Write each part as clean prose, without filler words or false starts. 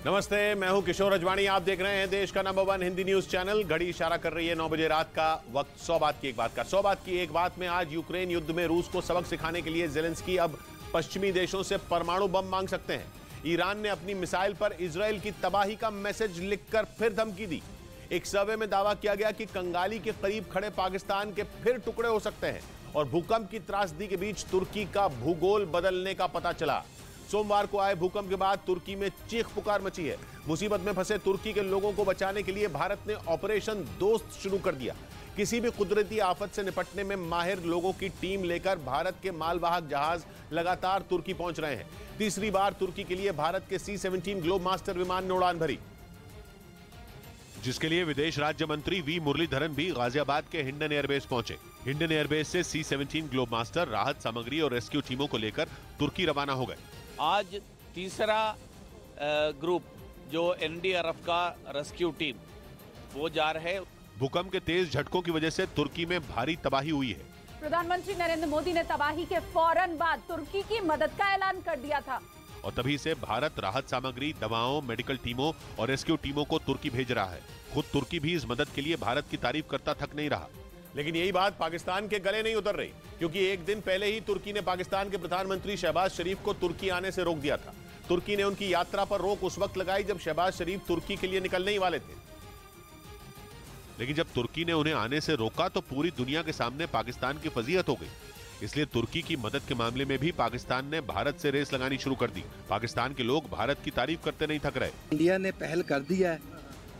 नमस्ते, मैं हूं किशोर अजवाणी। आप देख रहे हैं देश का नंबर 1 हिंदी न्यूज चैनल। घड़ी इशारा कर रही है 9 बजे रात का वक्त। 100 बात की एक बात का 100 बात की एक बात में आज यूक्रेन युद्ध में रूस को सबक सिखाने के लिए ज़ेलेंस्की अब पश्चिमी देशों से परमाणु बम मांग सकते हैं। ईरान ने अपनी मिसाइल पर इजराइल की तबाही का मैसेज लिखकर फिर धमकी दी। एक सर्वे में दावा किया गया कि कंगाली के करीब खड़े पाकिस्तान के फिर टुकड़े हो सकते हैं और भूकंप की त्रासदी के बीच तुर्की का भूगोल बदलने का पता चला। सोमवार को आए भूकंप के बाद तुर्की में चीख पुकार मची है। मुसीबत में फंसे तुर्की के लोगों को बचाने के लिए भारत ने ऑपरेशन दोस्त शुरू कर दिया। किसी भी कुदरती आफत से निपटने में माहिर लोगों की टीम लेकर भारत के मालवाहक जहाज लगातार तुर्की पहुंच रहे हैं। तीसरी बार तुर्की के लिए भारत के C-17 ग्लोब मास्टर विमान ने उड़ान भरी, जिसके लिए विदेश राज्य मंत्री वी मुरलीधरन भी गाजियाबाद के हिंडन एयरबेस पहुंचे। हिंडन एयरबेस से C-17 ग्लोब मास्टर राहत सामग्री और रेस्क्यू टीमों को लेकर तुर्की रवाना हो गए। आज तीसरा ग्रुप जो NDRF का रेस्क्यू टीम वो जा रहे। भूकंप के तेज झटकों की वजह से तुर्की में भारी तबाही हुई है। प्रधानमंत्री नरेंद्र मोदी ने तबाही के फौरन बाद तुर्की की मदद का ऐलान कर दिया था और तभी से भारत राहत सामग्री, दवाओं, मेडिकल टीमों और रेस्क्यू टीमों को तुर्की भेज रहा है। खुद तुर्की भी इस मदद के लिए भारत की तारीफ करता थक नहीं रहा। लेकिन यही बात पाकिस्तान के गले नहीं उतर रही, क्योंकि एक दिन पहले ही तुर्की ने पाकिस्तान के प्रधानमंत्री शहबाज शरीफ को तुर्की आने से रोक दिया था। तुर्की ने उनकी यात्रा पर रोक उस वक्त लगाई जब शहबाज शरीफ तुर्की के लिए निकलने ही वाले थे। लेकिन जब तुर्की ने उन्हें आने से रोका तो पूरी दुनिया के सामने पाकिस्तान की फजीहत हो गई। इसलिए तुर्की की मदद के मामले में भी पाकिस्तान ने भारत से रेस लगानी शुरू कर दी। पाकिस्तान के लोग भारत की तारीफ करते नहीं थक रहे। इंडिया ने पहल कर दी है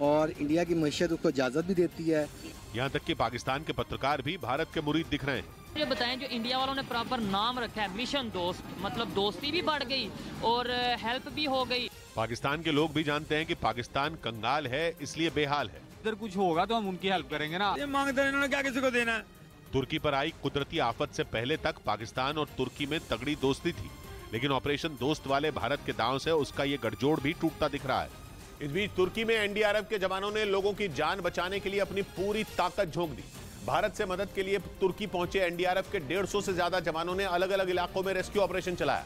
और इंडिया की मईशत उसको इजाजत भी देती है। यहाँ तक कि पाकिस्तान के पत्रकार भी भारत के मुरीद दिख रहे हैं। ये बताएं, जो इंडिया वालों ने प्रॉपर नाम रखा है मिशन दोस्त, मतलब दोस्ती भी बढ़ गई और हेल्प भी हो गई। पाकिस्तान के लोग भी जानते हैं कि पाकिस्तान कंगाल है, इसलिए बेहाल है। इधर कुछ होगा तो हम उनकी हेल्प करेंगे ना। ये मांगते हैं, इन्होंने क्या किसी को देना है। तुर्की पर आई कुदरती आफत से पहले तक पाकिस्तान और तुर्की में तगड़ी दोस्ती थी, लेकिन ऑपरेशन दोस्त वाले भारत के दांव से उसका ये गठजोड़ भी टूटता दिख रहा है। इस बीच तुर्की में NDRF के जवानों ने लोगों की जान बचाने के लिए अपनी पूरी ताकत झोंक दी। भारत से मदद के लिए तुर्की पहुंचे NDRF के 150 से ज्यादा जवानों ने अलग अलग इलाकों में रेस्क्यू ऑपरेशन चलाया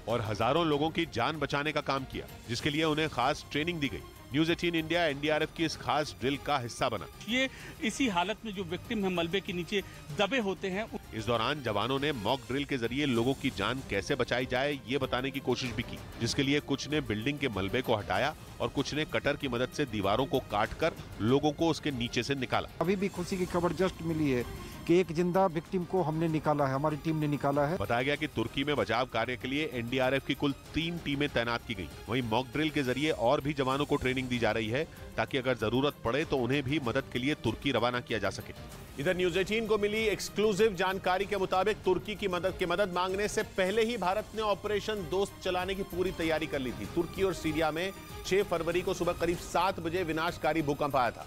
और हजारों लोगों की जान बचाने का काम किया, जिसके लिए उन्हें खास ट्रेनिंग दी गई। न्यूज़ 18 इंडिया NDRF की इस खास ड्रिल का हिस्सा बना। ये इसी हालत में जो विक्टिम है मलबे के नीचे दबे होते हैं। इस दौरान जवानों ने मॉक ड्रिल के जरिए लोगों की जान कैसे बचाई जाए ये बताने की कोशिश भी की, जिसके लिए कुछ ने बिल्डिंग के मलबे को हटाया और कुछ ने कटर की मदद से दीवारों को काटकर लोगों को उसके नीचे से निकाला। अभी भी खुशी की खबर जस्ट मिली है कि एक जिंदा विक्टिम को हमने निकाला है, हमारी टीम ने निकाला है। बताया गया कि तुर्की में बचाव कार्य के लिए NDRF की कुल 3 टीमें तैनात की गई। वहीं मॉक ड्रिल के जरिए और भी जवानों को ट्रेनिंग दी जा रही है ताकि अगर जरूरत पड़े तो उन्हें भी मदद के लिए तुर्की रवाना किया जा सके। इधर न्यूज़ 18 को मिली एक्सक्लूसिव जानकारी के मुताबिक तुर्की की मदद मांगने से पहले ही भारत ने ऑपरेशन दोस्त चलाने की पूरी तैयारी कर ली थी। तुर्की और सीरिया में 6 फरवरी को सुबह करीब 7 बजे विनाशकारी भूकंप आया था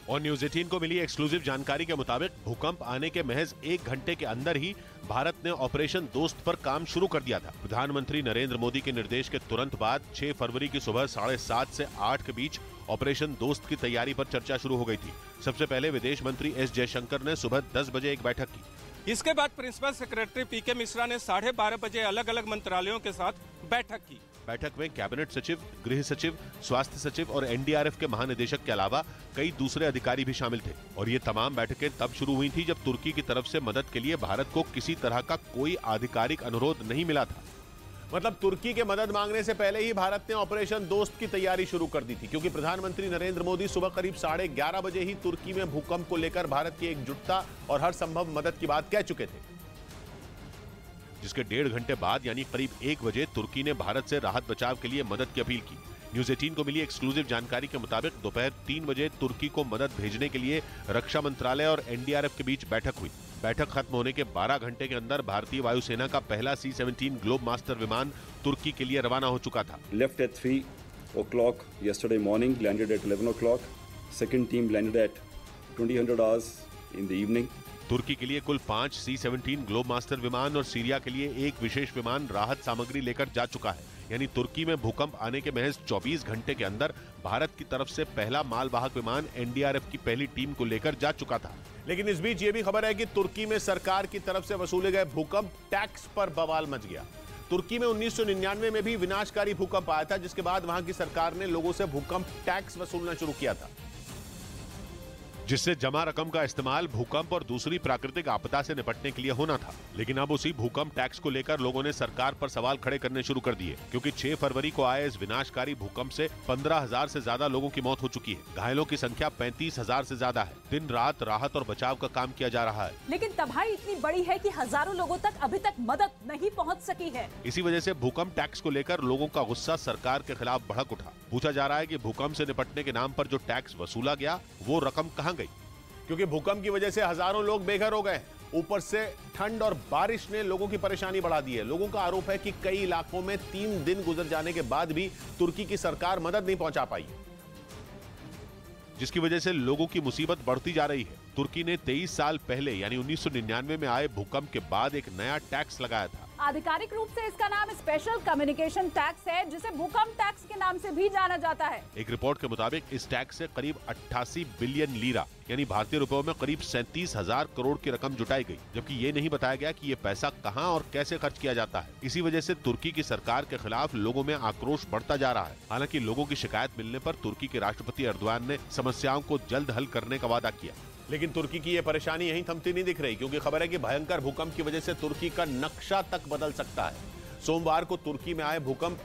और न्यूज़ 18 को मिली एक्सक्लूसिव जानकारी के मुताबिक भूकंप आने के महज 1 घंटे के अंदर ही भारत ने ऑपरेशन दोस्त पर काम शुरू कर दिया था। प्रधानमंत्री नरेंद्र मोदी के निर्देश के तुरंत बाद 6 फरवरी की सुबह 7:30 से 8 के बीच ऑपरेशन दोस्त की तैयारी पर चर्चा शुरू हो गई थी। सबसे पहले विदेश मंत्री S जयशंकर ने सुबह 10 बजे एक बैठक की। इसके बाद प्रिंसिपल सेक्रेटरी PK मिश्रा ने 12:30 बजे अलग अलग मंत्रालयों के साथ बैठक की। बैठक में कैबिनेट सचिव, गृह सचिव, स्वास्थ्य सचिव और NDRF के महानिदेशक के अलावा कई दूसरे अधिकारी भी शामिल थे और ये तमाम बैठकें तब शुरू हुई थी जब तुर्की की तरफ से मदद के लिए भारत को किसी तरह का कोई आधिकारिक अनुरोध नहीं मिला था। मतलब तुर्की के मदद मांगने से पहले ही भारत ने ऑपरेशन दोस्त की तैयारी शुरू कर दी थी, क्योंकि प्रधानमंत्री नरेंद्र मोदी सुबह करीब 11:30 बजे ही तुर्की में भूकंप को लेकर भारत की एकजुटता और हर संभव मदद की बात कह चुके थे, जिसके 1.5 घंटे बाद यानी करीब 1 बजे तुर्की ने भारत से राहत बचाव के लिए मदद की अपील की। न्यूज़ 18 को मिली एक्सक्लूसिव जानकारी के मुताबिक दोपहर 3 बजे तुर्की को मदद भेजने के लिए रक्षा मंत्रालय और NDRF के बीच बैठक हुई। बैठक खत्म होने के 12 घंटे के अंदर भारतीय वायुसेना का पहला C-17 ग्लोब मास्टर विमान तुर्की के लिए रवाना हो चुका था। Left at 3 o'clock yesterday morning, landed at 11 o'clock. Second team landed at 2000 hours in the evening. तुर्की के लिए कुल 5 C-17 ग्लोब मास्टर विमान और सीरिया के लिए एक विशेष विमान राहत सामग्री लेकर जा चुका है। यानी तुर्की में भूकंप आने के महज 24 घंटे के अंदर भारत की तरफ से पहला मालवाहक विमान NDRF की पहली टीम को लेकर जा चुका था। लेकिन इस बीच ये भी खबर है कि तुर्की में सरकार की तरफ से वसूले गए भूकंप टैक्स पर बवाल मच गया। तुर्की में 1999 में भी विनाशकारी भूकंप आया था, जिसके बाद वहां की सरकार ने लोगों से भूकंप टैक्स वसूलना शुरू किया था, जिससे जमा रकम का इस्तेमाल भूकंप और दूसरी प्राकृतिक आपदा से निपटने के लिए होना था। लेकिन अब उसी भूकंप टैक्स को लेकर लोगों ने सरकार पर सवाल खड़े करने शुरू कर दिए, क्योंकि 6 फरवरी को आए इस विनाशकारी भूकंप से 15,000 से ज्यादा लोगों की मौत हो चुकी है। घायलों की संख्या 35,000 से ज्यादा है। दिन रात राहत और बचाव का काम किया जा रहा है, लेकिन तबाही इतनी बड़ी है कि हजारों लोगों तक अभी तक मदद नहीं पहुंच सकी है। इसी वजह से भूकंप टैक्स को लेकर लोगों का गुस्सा सरकार के खिलाफ भड़क उठा। पूछा जा रहा है कि भूकंप से निपटने के नाम पर जो टैक्स वसूला गया वो रकम कहां गई, क्योंकि भूकंप की वजह से हजारों लोग बेघर हो गए। ऊपर से ठंड और बारिश ने लोगों की परेशानी बढ़ा दी है। लोगों का आरोप है कि कई इलाकों में 3 दिन गुजर जाने के बाद भी तुर्की की सरकार मदद नहीं पहुंचा पाई, जिसकी वजह से लोगों की मुसीबत बढ़ती जा रही है। तुर्की ने 23 साल पहले यानी 1999 में आए भूकंप के बाद एक नया टैक्स लगाया था। आधिकारिक रूप से इसका नाम स्पेशल कम्युनिकेशन टैक्स है, जिसे भूकंप टैक्स के नाम से भी जाना जाता है। एक रिपोर्ट के मुताबिक इस टैक्स से करीब 88 बिलियन लीरा यानी भारतीय रुपयों में करीब 37,000 करोड़ की रकम जुटाई गई, जबकि ये नहीं बताया गया कि ये पैसा कहां और कैसे खर्च किया जाता है। इसी वजह से तुर्की की सरकार के खिलाफ लोगों में आक्रोश बढ़ता जा रहा है। हालांकि लोगों की शिकायत मिलने पर तुर्की के राष्ट्रपति एर्दोगान ने समस्याओं को जल्द हल करने का वादा किया, लेकिन तुर्की की ये परेशानी यहीं थमती नहीं दिख रही, क्योंकि खबर है कि भयंकर भूकंप की वजह से तुर्की का नक्शा तक बदल सकता है। सोमवार को तुर्की में आए भूकंप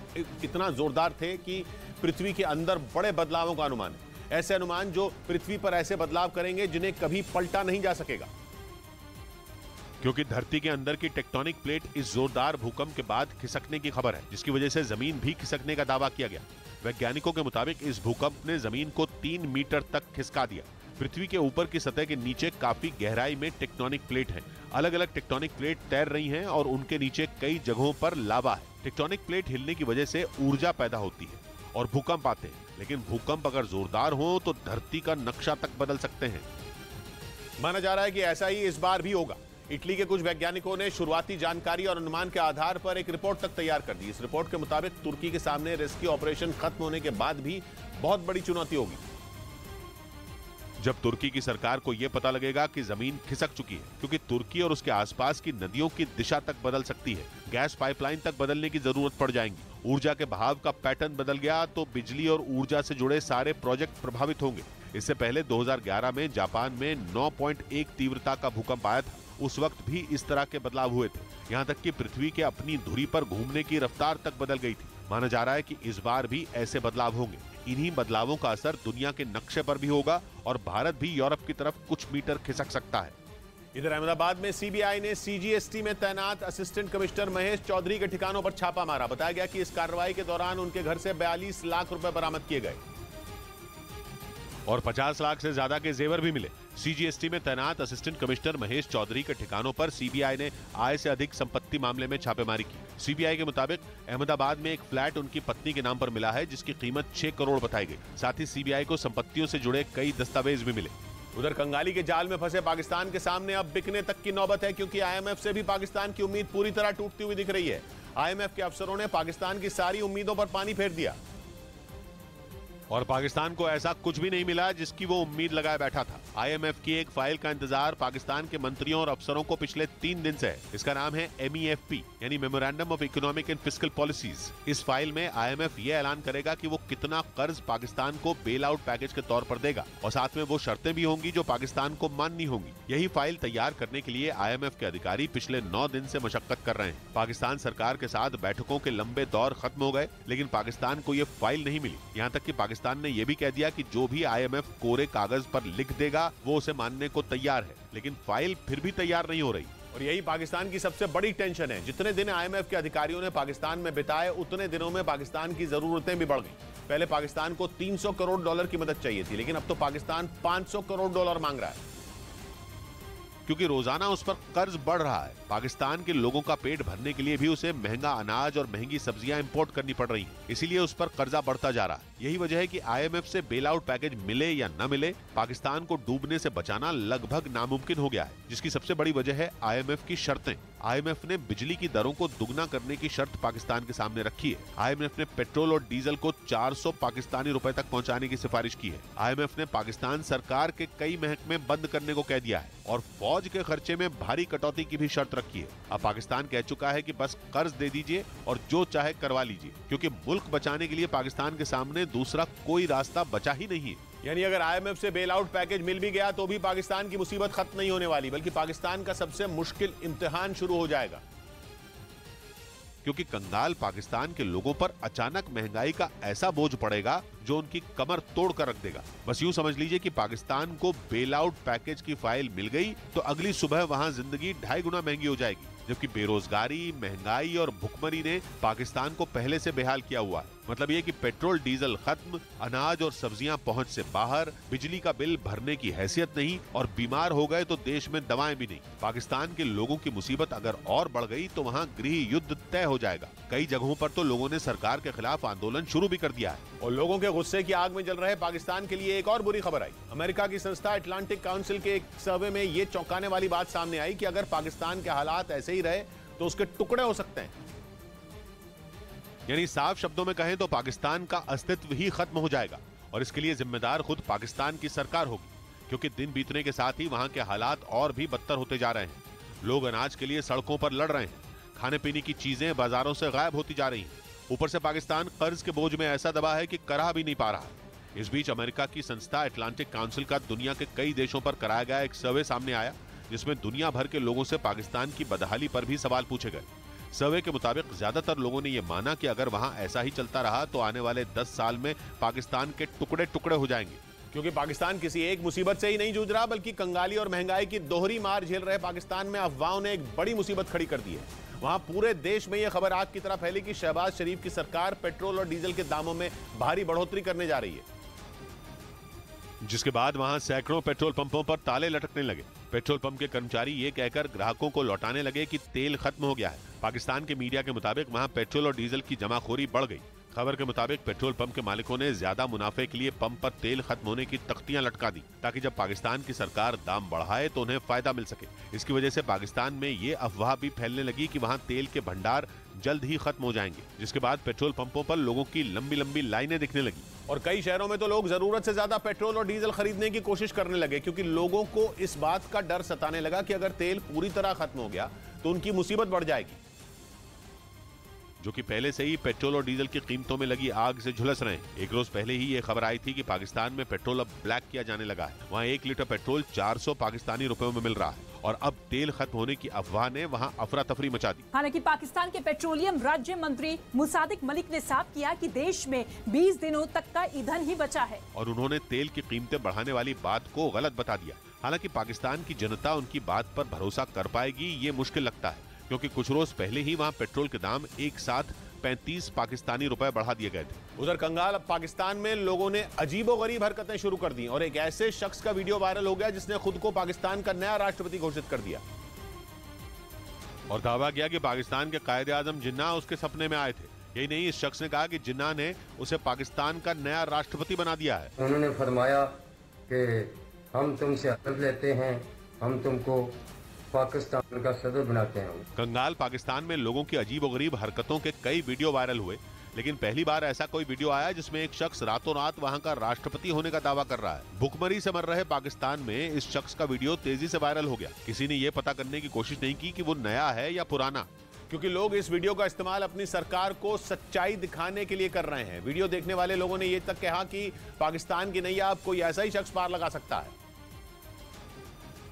इतना जोरदार थे कि पृथ्वी के अंदर बड़े बदलावों का अनुमान है। ऐसे अनुमान जो पृथ्वी पर ऐसे बदलाव करेंगे जिन्हें कभी पलटा नहीं जा सकेगा, क्योंकि धरती के अंदर की टेक्टोनिक प्लेट इस जोरदार भूकंप के बाद खिसकने की खबर है, जिसकी वजह से जमीन भी खिसकने का दावा किया गया। वैज्ञानिकों के मुताबिक इस भूकंप ने जमीन को 3 मीटर तक खिसका दिया। पृथ्वी के ऊपर की सतह के नीचे काफी गहराई में टेक्टोनिक प्लेट हैं। अलग अलग टेक्टोनिक प्लेट तैर रही हैं और उनके नीचे कई जगहों पर लावा है। टेक्टोनिक प्लेट हिलने की वजह से ऊर्जा पैदा होती है और भूकंप आते हैं, लेकिन भूकंप अगर जोरदार हो तो धरती का नक्शा तक बदल सकते हैं। माना जा रहा है कि ऐसा ही इस बार भी होगा। इटली के कुछ वैज्ञानिकों ने शुरुआती जानकारी और अनुमान के आधार पर एक रिपोर्ट तक तैयार कर दी। इस रिपोर्ट के मुताबिक तुर्की के सामने रेस्क्यू ऑपरेशन खत्म होने के बाद भी बहुत बड़ी चुनौती होगी, जब तुर्की की सरकार को यह पता लगेगा कि जमीन खिसक चुकी है, क्योंकि तुर्की और उसके आसपास की नदियों की दिशा तक बदल सकती है। गैस पाइपलाइन तक बदलने की जरूरत पड़ जाएगी। ऊर्जा के बहाव का पैटर्न बदल गया तो बिजली और ऊर्जा से जुड़े सारे प्रोजेक्ट प्रभावित होंगे। इससे पहले 2011 में जापान में 9.1 तीव्रता का भूकंप आया था। उस वक्त भी इस तरह के बदलाव हुए थे, यहाँ तक कि पृथ्वी के अपनी धुरी पर घूमने की रफ्तार तक बदल गई थी। माना जा रहा है कि इस बार भी ऐसे बदलाव होंगे। इन्हीं बदलावों का असर दुनिया के नक्शे पर भी होगा और भारत भी यूरोप की तरफ कुछ मीटर खिसक सकता है। इधर अहमदाबाद में सीबीआई ने सीजीएसटी में तैनात असिस्टेंट कमिश्नर महेश चौधरी के ठिकानों पर छापा मारा। बताया गया कि इस कार्रवाई के दौरान उनके घर से 42 लाख रुपए बरामद किए गए और 50 लाख से ज्यादा के जेवर भी मिले। सीजीएसटी में तैनात असिस्टेंट कमिश्नर महेश चौधरी के ठिकानों पर सीबीआई ने आय से अधिक संपत्ति मामले में छापेमारी की। सीबीआई के मुताबिक अहमदाबाद में एक फ्लैट उनकी पत्नी के नाम पर मिला है, जिसकी कीमत 6 करोड़ बताई गई। साथ ही सीबीआई को संपत्तियों से जुड़े कई दस्तावेज भी मिले। उधर कंगाली के जाल में फंसे पाकिस्तान के सामने अब बिकने तक की नौबत है, क्योंकि आईएमएफ से भी पाकिस्तान की उम्मीद पूरी तरह टूटती हुई दिख रही है। आईएमएफ के अफसरों ने पाकिस्तान की सारी उम्मीदों पर पानी फेर दिया और पाकिस्तान को ऐसा कुछ भी नहीं मिला जिसकी वो उम्मीद लगाए बैठा था। आईएमएफ की एक फाइल का इंतजार पाकिस्तान के मंत्रियों और अफसरों को पिछले 3 दिन से है। इसका नाम है MEFP यानी memorandum of economic and fiscal policies. इस फाइल में आईएमएफ ये ऐलान करेगा कि वो कितना कर्ज पाकिस्तान को बेल आउट पैकेज के तौर पर देगा और साथ में वो शर्तें भी होंगी जो पाकिस्तान को माननी होंगी। यही फाइल तैयार करने के लिए आईएमएफ के अधिकारी पिछले 9 दिन से मशक्कत कर रहे हैं। पाकिस्तान सरकार के साथ बैठकों के लंबे दौर खत्म हो गए, लेकिन पाकिस्तान को ये फाइल नहीं मिली। यहाँ तक कि पाकिस्तान ने यह भी कह दिया कि जो भी आईएमएफ कोरे कागज पर लिख देगा वो उसे मानने को तैयार है, लेकिन फाइल फिर भी तैयार नहीं हो रही। और यही पाकिस्तान की सबसे बड़ी टेंशन है। जितने दिन आईएमएफ के अधिकारियों ने पाकिस्तान में बिताए, उतने दिनों में पाकिस्तान की जरूरतें भी बढ़ गई। पहले पाकिस्तान को $300 करोड़ की मदद चाहिए थी, लेकिन अब तो पाकिस्तान $500 करोड़ मांग रहा है, क्योंकि रोजाना उस पर कर्ज बढ़ रहा है। पाकिस्तान के लोगों का पेट भरने के लिए भी उसे महंगा अनाज और महंगी सब्जियां इंपोर्ट करनी पड़ रही हैं, इसीलिए उस पर कर्जा बढ़ता जा रहा है। यही वजह है कि आईएमएफ से बेल आउट पैकेज मिले या न मिले, पाकिस्तान को डूबने से बचाना लगभग नामुमकिन हो गया है, जिसकी सबसे बड़ी वजह है आईएमएफ की शर्तें। आईएमएफ ने बिजली की दरों को दुगना करने की शर्त पाकिस्तान के सामने रखी है। आईएमएफ ने पेट्रोल और डीजल को 400 पाकिस्तानी रुपए तक पहुंचाने की सिफारिश की है। आईएमएफ ने पाकिस्तान सरकार के कई महकमे बंद करने को कह दिया है और फौज के खर्चे में भारी कटौती की भी शर्त रखी है। अब पाकिस्तान कह चुका है कि बस कर्ज दे दीजिए और जो चाहे करवा लीजिए, क्योंकि मुल्क बचाने के लिए पाकिस्तान के सामने दूसरा कोई रास्ता बचा ही नहीं है। यानी अगर आईएमएफ से बेल आउट पैकेज मिल भी गया तो भी पाकिस्तान की मुसीबत खत्म नहीं होने वाली, बल्कि पाकिस्तान का सबसे मुश्किल इम्तिहान शुरू हो जाएगा, क्योंकि कंगाल पाकिस्तान के लोगों पर अचानक महंगाई का ऐसा बोझ पड़ेगा जो उनकी कमर तोड़ कर रख देगा। बस यूं समझ लीजिए कि पाकिस्तान को बेल आउट पैकेज की फाइल मिल गई तो अगली सुबह वहां जिंदगी 2.5 गुना महंगी हो जाएगी, जबकि बेरोजगारी, महंगाई और भुखमरी ने पाकिस्तान को पहले से बेहाल किया हुआ है। मतलब ये कि पेट्रोल डीजल खत्म, अनाज और सब्जियां पहुंच से बाहर, बिजली का बिल भरने की हैसियत नहीं और बीमार हो गए तो देश में दवाएं भी नहीं। पाकिस्तान के लोगों की मुसीबत अगर और बढ़ गई तो वहां गृह युद्ध तय हो जाएगा। कई जगहों पर तो लोगों ने सरकार के खिलाफ आंदोलन शुरू भी कर दिया है। और लोगों के गुस्से की आग में जल रहे पाकिस्तान के लिए एक और बुरी खबर आई। अमेरिका की संस्था अटलांटिक काउंसिल के एक सर्वे में ये चौंकाने वाली बात सामने आई कि अगर पाकिस्तान के हालात ऐसे ही रहे तो उसके टुकड़े हो सकते हैं। यानी साफ शब्दों में कहें तो पाकिस्तान का अस्तित्व ही खत्म हो जाएगा और इसके लिए जिम्मेदार खुद पाकिस्तान की सरकार होगी, क्योंकि दिन बीतने के साथ ही वहां के हालात और भी बदतर होते जा रहे हैं। लोग अनाज के लिए सड़कों पर लड़ रहे हैं, खाने पीने की चीजें बाजारों से गायब होती जा रही हैं। ऊपर से पाकिस्तान कर्ज के बोझ में ऐसा दबा है कि करा भी नहीं पा रहा। इस बीच अमेरिका की संस्था अटलांटिक काउंसिल का दुनिया के कई देशों पर कराया गया एक सर्वे सामने आया, जिसमें दुनिया भर के लोगों से पाकिस्तान की बदहाली पर भी सवाल पूछे गए। सर्वे के मुताबिक ज्यादातर लोगों ने यह माना कि अगर वहां ऐसा ही चलता रहा तो आने वाले 10 साल में पाकिस्तान के टुकड़े टुकड़े हो जाएंगे, क्योंकि पाकिस्तान किसी एक मुसीबत से ही नहीं जूझ रहा, बल्कि कंगाली और महंगाई की दोहरी मार झेल रहे पाकिस्तान में अफवाहों ने एक बड़ी मुसीबत खड़ी कर दी है। वहां पूरे देश में यह खबर आग की तरह फैली कि शहबाज शरीफ की सरकार पेट्रोल और डीजल के दामों में भारी बढ़ोतरी करने जा रही है, जिसके बाद वहां सैकड़ों पेट्रोल पंपों पर ताले लटकने लगे। पेट्रोल पंप के कर्मचारी ये कहकर ग्राहकों को लौटाने लगे कि तेल खत्म हो गया है। पाकिस्तान के मीडिया के मुताबिक वहां पेट्रोल और डीजल की जमाखोरी बढ़ गई। खबर के मुताबिक पेट्रोल पंप के मालिकों ने ज्यादा मुनाफे के लिए पंप पर तेल खत्म होने की तख्तियां लटका दी, ताकि जब पाकिस्तान की सरकार दाम बढ़ाए तो उन्हें फायदा मिल सके। इसकी वजह से पाकिस्तान में ये अफवाह भी फैलने लगी कि वहां तेल के भंडार जल्द ही खत्म हो जाएंगे, जिसके बाद पेट्रोल पंपों पर लोगों की लंबी लंबी लाइनें दिखने लगी। और कई शहरों में तो लोग जरूरत से ज्यादा पेट्रोल और डीजल खरीदने की कोशिश करने लगे, क्योंकि लोगों को इस बात का डर सताने लगा कि अगर तेल पूरी तरह खत्म हो गया तो उनकी मुसीबत बढ़ जाएगी, जो कि पहले से ही पेट्रोल और डीजल की कीमतों में लगी आग से झुलस रहे हैं। एक रोज पहले ही ये खबर आई थी कि पाकिस्तान में पेट्रोल अब ब्लैक किया जाने लगा है। वहां 1 लीटर पेट्रोल 400 पाकिस्तानी रुपयों में मिल रहा है और अब तेल खत्म होने की अफवाह ने वहां अफरा तफरी मचा दी। हालांकि पाकिस्तान के पेट्रोलियम राज्य मंत्री मुसादिक मलिक ने साफ किया कि देश में 20 दिनों तक का ईंधन ही बचा है और उन्होंने तेल की कीमतें बढ़ाने वाली बात को गलत बता दिया। हालांकि पाकिस्तान की जनता उनकी बात पर भरोसा कर पाएगी ये मुश्किल लगता है, क्योंकि कुछ रोज पहले ही वहां पेट्रोल के दाम एक साथ 35 पाकिस्तानी रुपए बढ़ा दिए गए थे। उधर कंगाल पाकिस्तान में लोगों ने अजीबोगरीब हरकतें शुरू कर दी और एक ऐसे शख्स का वीडियो वायरल हो गया जिसने खुद को पाकिस्तान का नया राष्ट्रपति घोषित कर दिया और दावा किया कि पाकिस्तान के कायदे आजम जिन्ना उसके सपने में आए थे। यही नहीं, इस शख्स ने कहा कि जिन्ना ने उसे पाकिस्तान का नया राष्ट्रपति बना दिया है। उन्होंने फरमाया कि हम तुमसे अहद लेते हैं, हम तुमको पाकिस्तान का सदर बनाते हैं। कंगाल पाकिस्तान में लोगों की अजीबोगरीब हरकतों के कई वीडियो वायरल हुए, लेकिन पहली बार ऐसा कोई वीडियो आया जिसमें एक शख्स रातों रात वहां का राष्ट्रपति होने का दावा कर रहा है। भुखमरी से मर रहे पाकिस्तान में इस शख्स का वीडियो तेजी से वायरल हो गया। किसी ने ये पता करने की कोशिश नहीं की कि वो नया है या पुराना, क्योंकि लोग इस वीडियो का इस्तेमाल अपनी सरकार को सच्चाई दिखाने के लिए कर रहे हैं। वीडियो देखने वाले लोगों ने ये तक कहा कि पाकिस्तान की नैया अब कोई ऐसा ही शख्स पार लगा सकता है,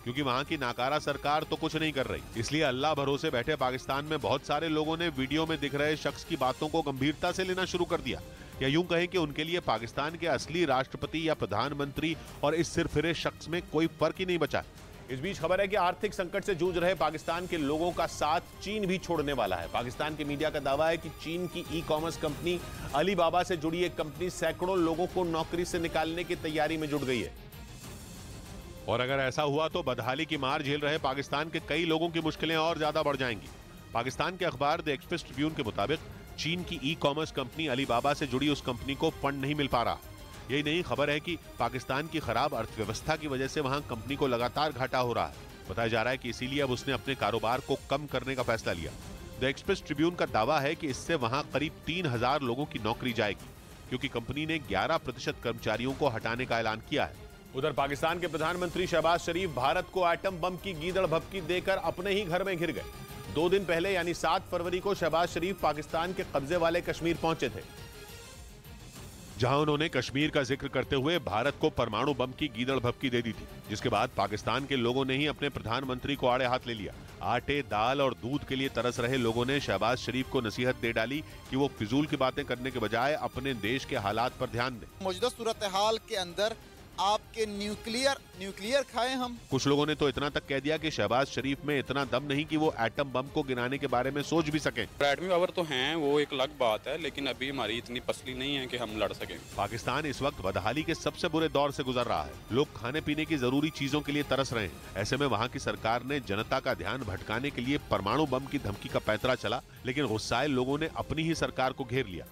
क्योंकि वहां की नाकारा सरकार तो कुछ नहीं कर रही। इसलिए अल्लाह भरोसे बैठे पाकिस्तान में बहुत सारे लोगों ने वीडियो में दिख रहे शख्स की बातों को गंभीरता से लेना शुरू कर दिया, या यूं कहें कि उनके लिए पाकिस्तान के असली राष्ट्रपति या प्रधानमंत्री और इस सिरफिरे शख्स में कोई फर्क ही नहीं बचा। इस बीच खबर है कि आर्थिक संकट से जूझ रहे पाकिस्तान के लोगों का साथ चीन भी छोड़ने वाला है। पाकिस्तान के मीडिया का दावा है कि चीन की ई-कॉमर्स कंपनी अलीबाबा से जुड़ी एक कंपनी सैकड़ों लोगों को नौकरी से निकालने की तैयारी में जुट गई है। और अगर ऐसा हुआ तो बदहाली की मार झेल रहे पाकिस्तान के कई लोगों की मुश्किलें और ज्यादा बढ़ जाएंगी। पाकिस्तान के अखबार द एक्सप्रेस ट्रिब्यून के मुताबिक चीन की ई-कॉमर्स कंपनी अलीबाबा से जुड़ी उस कंपनी को फंड नहीं मिल पा रहा। यही नहीं, खबर है कि पाकिस्तान की खराब अर्थव्यवस्था की वजह से वहां कंपनी को लगातार घाटा हो रहा है। बताया जा रहा है कि इसीलिए अब उसने अपने कारोबार को कम करने का फैसला लिया। द एक्सप्रेस ट्रिब्यून का दावा है कि इससे वहां करीब 3000 लोगों की नौकरी जाएगी, क्योंकि कंपनी ने 11% कर्मचारियों को हटाने का ऐलान किया है। उधर पाकिस्तान के प्रधानमंत्री शहबाज शरीफ भारत को एटम बम की गीदड़ भभकी देकर अपने ही घर में घिर गए। 2 दिन पहले यानी 7 फरवरी को शहबाज शरीफ पाकिस्तान के कब्जे वाले कश्मीर पहुंचे थे, जहां उन्होंने कश्मीर का जिक्र करते हुए भारत को परमाणु बम की गीदड़ भभकी दे दी थी, जिसके बाद पाकिस्तान के लोगों ने ही अपने प्रधानमंत्री को आड़े हाथ ले लिया। आटे, दाल और दूध के लिए तरस रहे लोगों ने शहबाज शरीफ को नसीहत दे डाली कि वो फिजूल की बातें करने के बजाय अपने देश के हालात पर ध्यान दें। मौजूदा सूरत हाल के अंदर आपके न्यूक्लियर खाएं हम। कुछ लोगों ने तो इतना तक कह दिया कि शहबाज शरीफ में इतना दम नहीं कि वो एटम बम को गिराने के बारे में सोच भी सकें। एटमी पावर तो हैं, वो एक अलग बात है, लेकिन अभी हमारी इतनी पसली नहीं है कि हम लड़ सकें। पाकिस्तान इस वक्त बदहाली के सबसे बुरे दौर से गुजर रहा है। लोग खाने पीने की जरूरी चीजों के लिए तरस रहे हैं। ऐसे में वहाँ की सरकार ने जनता का ध्यान भटकाने के लिए परमाणु बम की धमकी का पैंतरा चला, लेकिन गुस्साए लोगों ने अपनी ही सरकार को घेर लिया।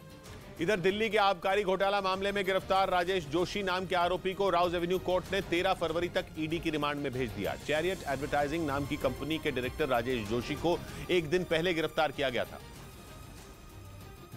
इधर दिल्ली के आबकारी घोटाला मामले में गिरफ्तार राजेश जोशी नाम के आरोपी को राउज एवेन्यू कोर्ट ने 13 फरवरी तक ईडी की रिमांड में भेज दिया। चैरियट एडवर्टाइजिंग नाम की कंपनी के डायरेक्टर राजेश जोशी को 1 दिन पहले गिरफ्तार किया गया था,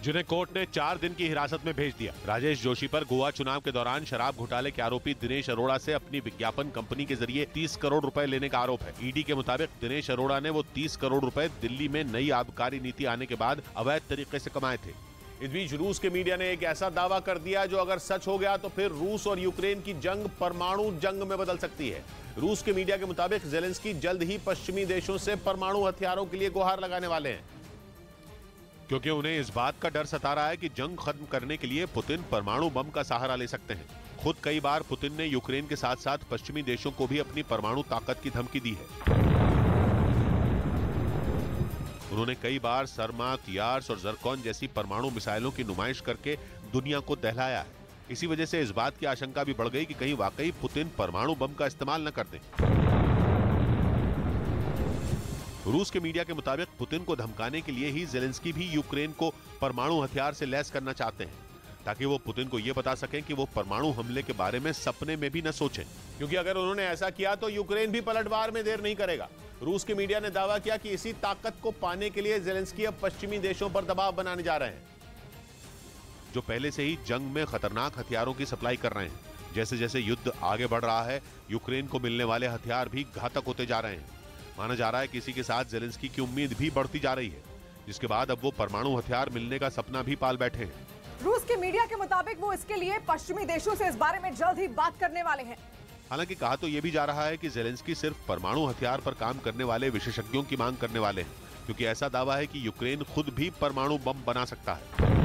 जिन्हें कोर्ट ने 4 दिन की हिरासत में भेज दिया। राजेश जोशी पर गोवा चुनाव के दौरान शराब घोटाले के आरोपी दिनेश अरोड़ा से अपनी विज्ञापन कंपनी के जरिए 30 करोड़ रुपए लेने का आरोप है। ईडी के मुताबिक दिनेश अरोड़ा ने वो 30 करोड़ रुपए दिल्ली में नई आबकारी नीति आने के बाद अवैध तरीके से कमाए थे। इस बीच रूस के मीडिया ने एक ऐसा दावा कर दिया जो अगर सच हो गया तो फिर रूस और यूक्रेन की जंग परमाणु जंग में बदल सकती है। रूस के मीडिया के मुताबिक ज़ेलेंस्की जल्द ही पश्चिमी देशों से परमाणु हथियारों के लिए गुहार लगाने वाले हैं, क्योंकि उन्हें इस बात का डर सता रहा है कि जंग खत्म करने के लिए पुतिन परमाणु बम का सहारा ले सकते हैं। खुद कई बार पुतिन ने यूक्रेन के साथ साथ पश्चिमी देशों को भी अपनी परमाणु ताकत की धमकी दी है। उन्होंने कई बार सरमाक, यार्स और जरकॉन जैसी परमाणु मिसाइलों की नुमाइश करके दुनिया को दहलाया है। इसी वजह से इस बात की आशंका भी बढ़ गई कि कहीं वाकई पुतिन परमाणु बम का इस्तेमाल न कर दें। रूस के मीडिया के मुताबिक पुतिन को धमकाने के लिए ही ज़ेलेंस्की भी यूक्रेन को परमाणु हथियार से लैस करना चाहते हैं, ताकि वो पुतिन को यह बता सकें कि वो परमाणु हमले के बारे में सपने में भी न सोचें, क्योंकि अगर उन्होंने ऐसा किया तो यूक्रेन भी पलटवार में देर नहीं करेगा। रूस के मीडिया ने दावा किया कि इसी ताकत को पाने के लिए ज़ेलेंस्की अब पश्चिमी देशों पर दबाव बनाने जा रहे हैं, जो पहले से ही जंग में खतरनाक हथियारों की सप्लाई कर रहे हैं। जैसे जैसे युद्ध आगे बढ़ रहा है, यूक्रेन को मिलने वाले हथियार भी घातक होते जा रहे हैं। माना जा रहा है कि इसी के साथ ज़ेलेंस्की की उम्मीद भी बढ़ती जा रही है, जिसके बाद अब वो परमाणु हथियार मिलने का सपना भी पाल बैठे हैं। रूस के मीडिया के मुताबिक वो इसके लिए पश्चिमी देशों से इस बारे में जल्द ही बात करने वाले हैं। हालांकि कहा तो यह भी जा रहा है कि ज़ेलेंस्की सिर्फ परमाणु हथियार पर काम करने वाले विशेषज्ञों की मांग करने वाले हैं, क्योंकि ऐसा दावा है कि यूक्रेन खुद भी परमाणु बम बना सकता है।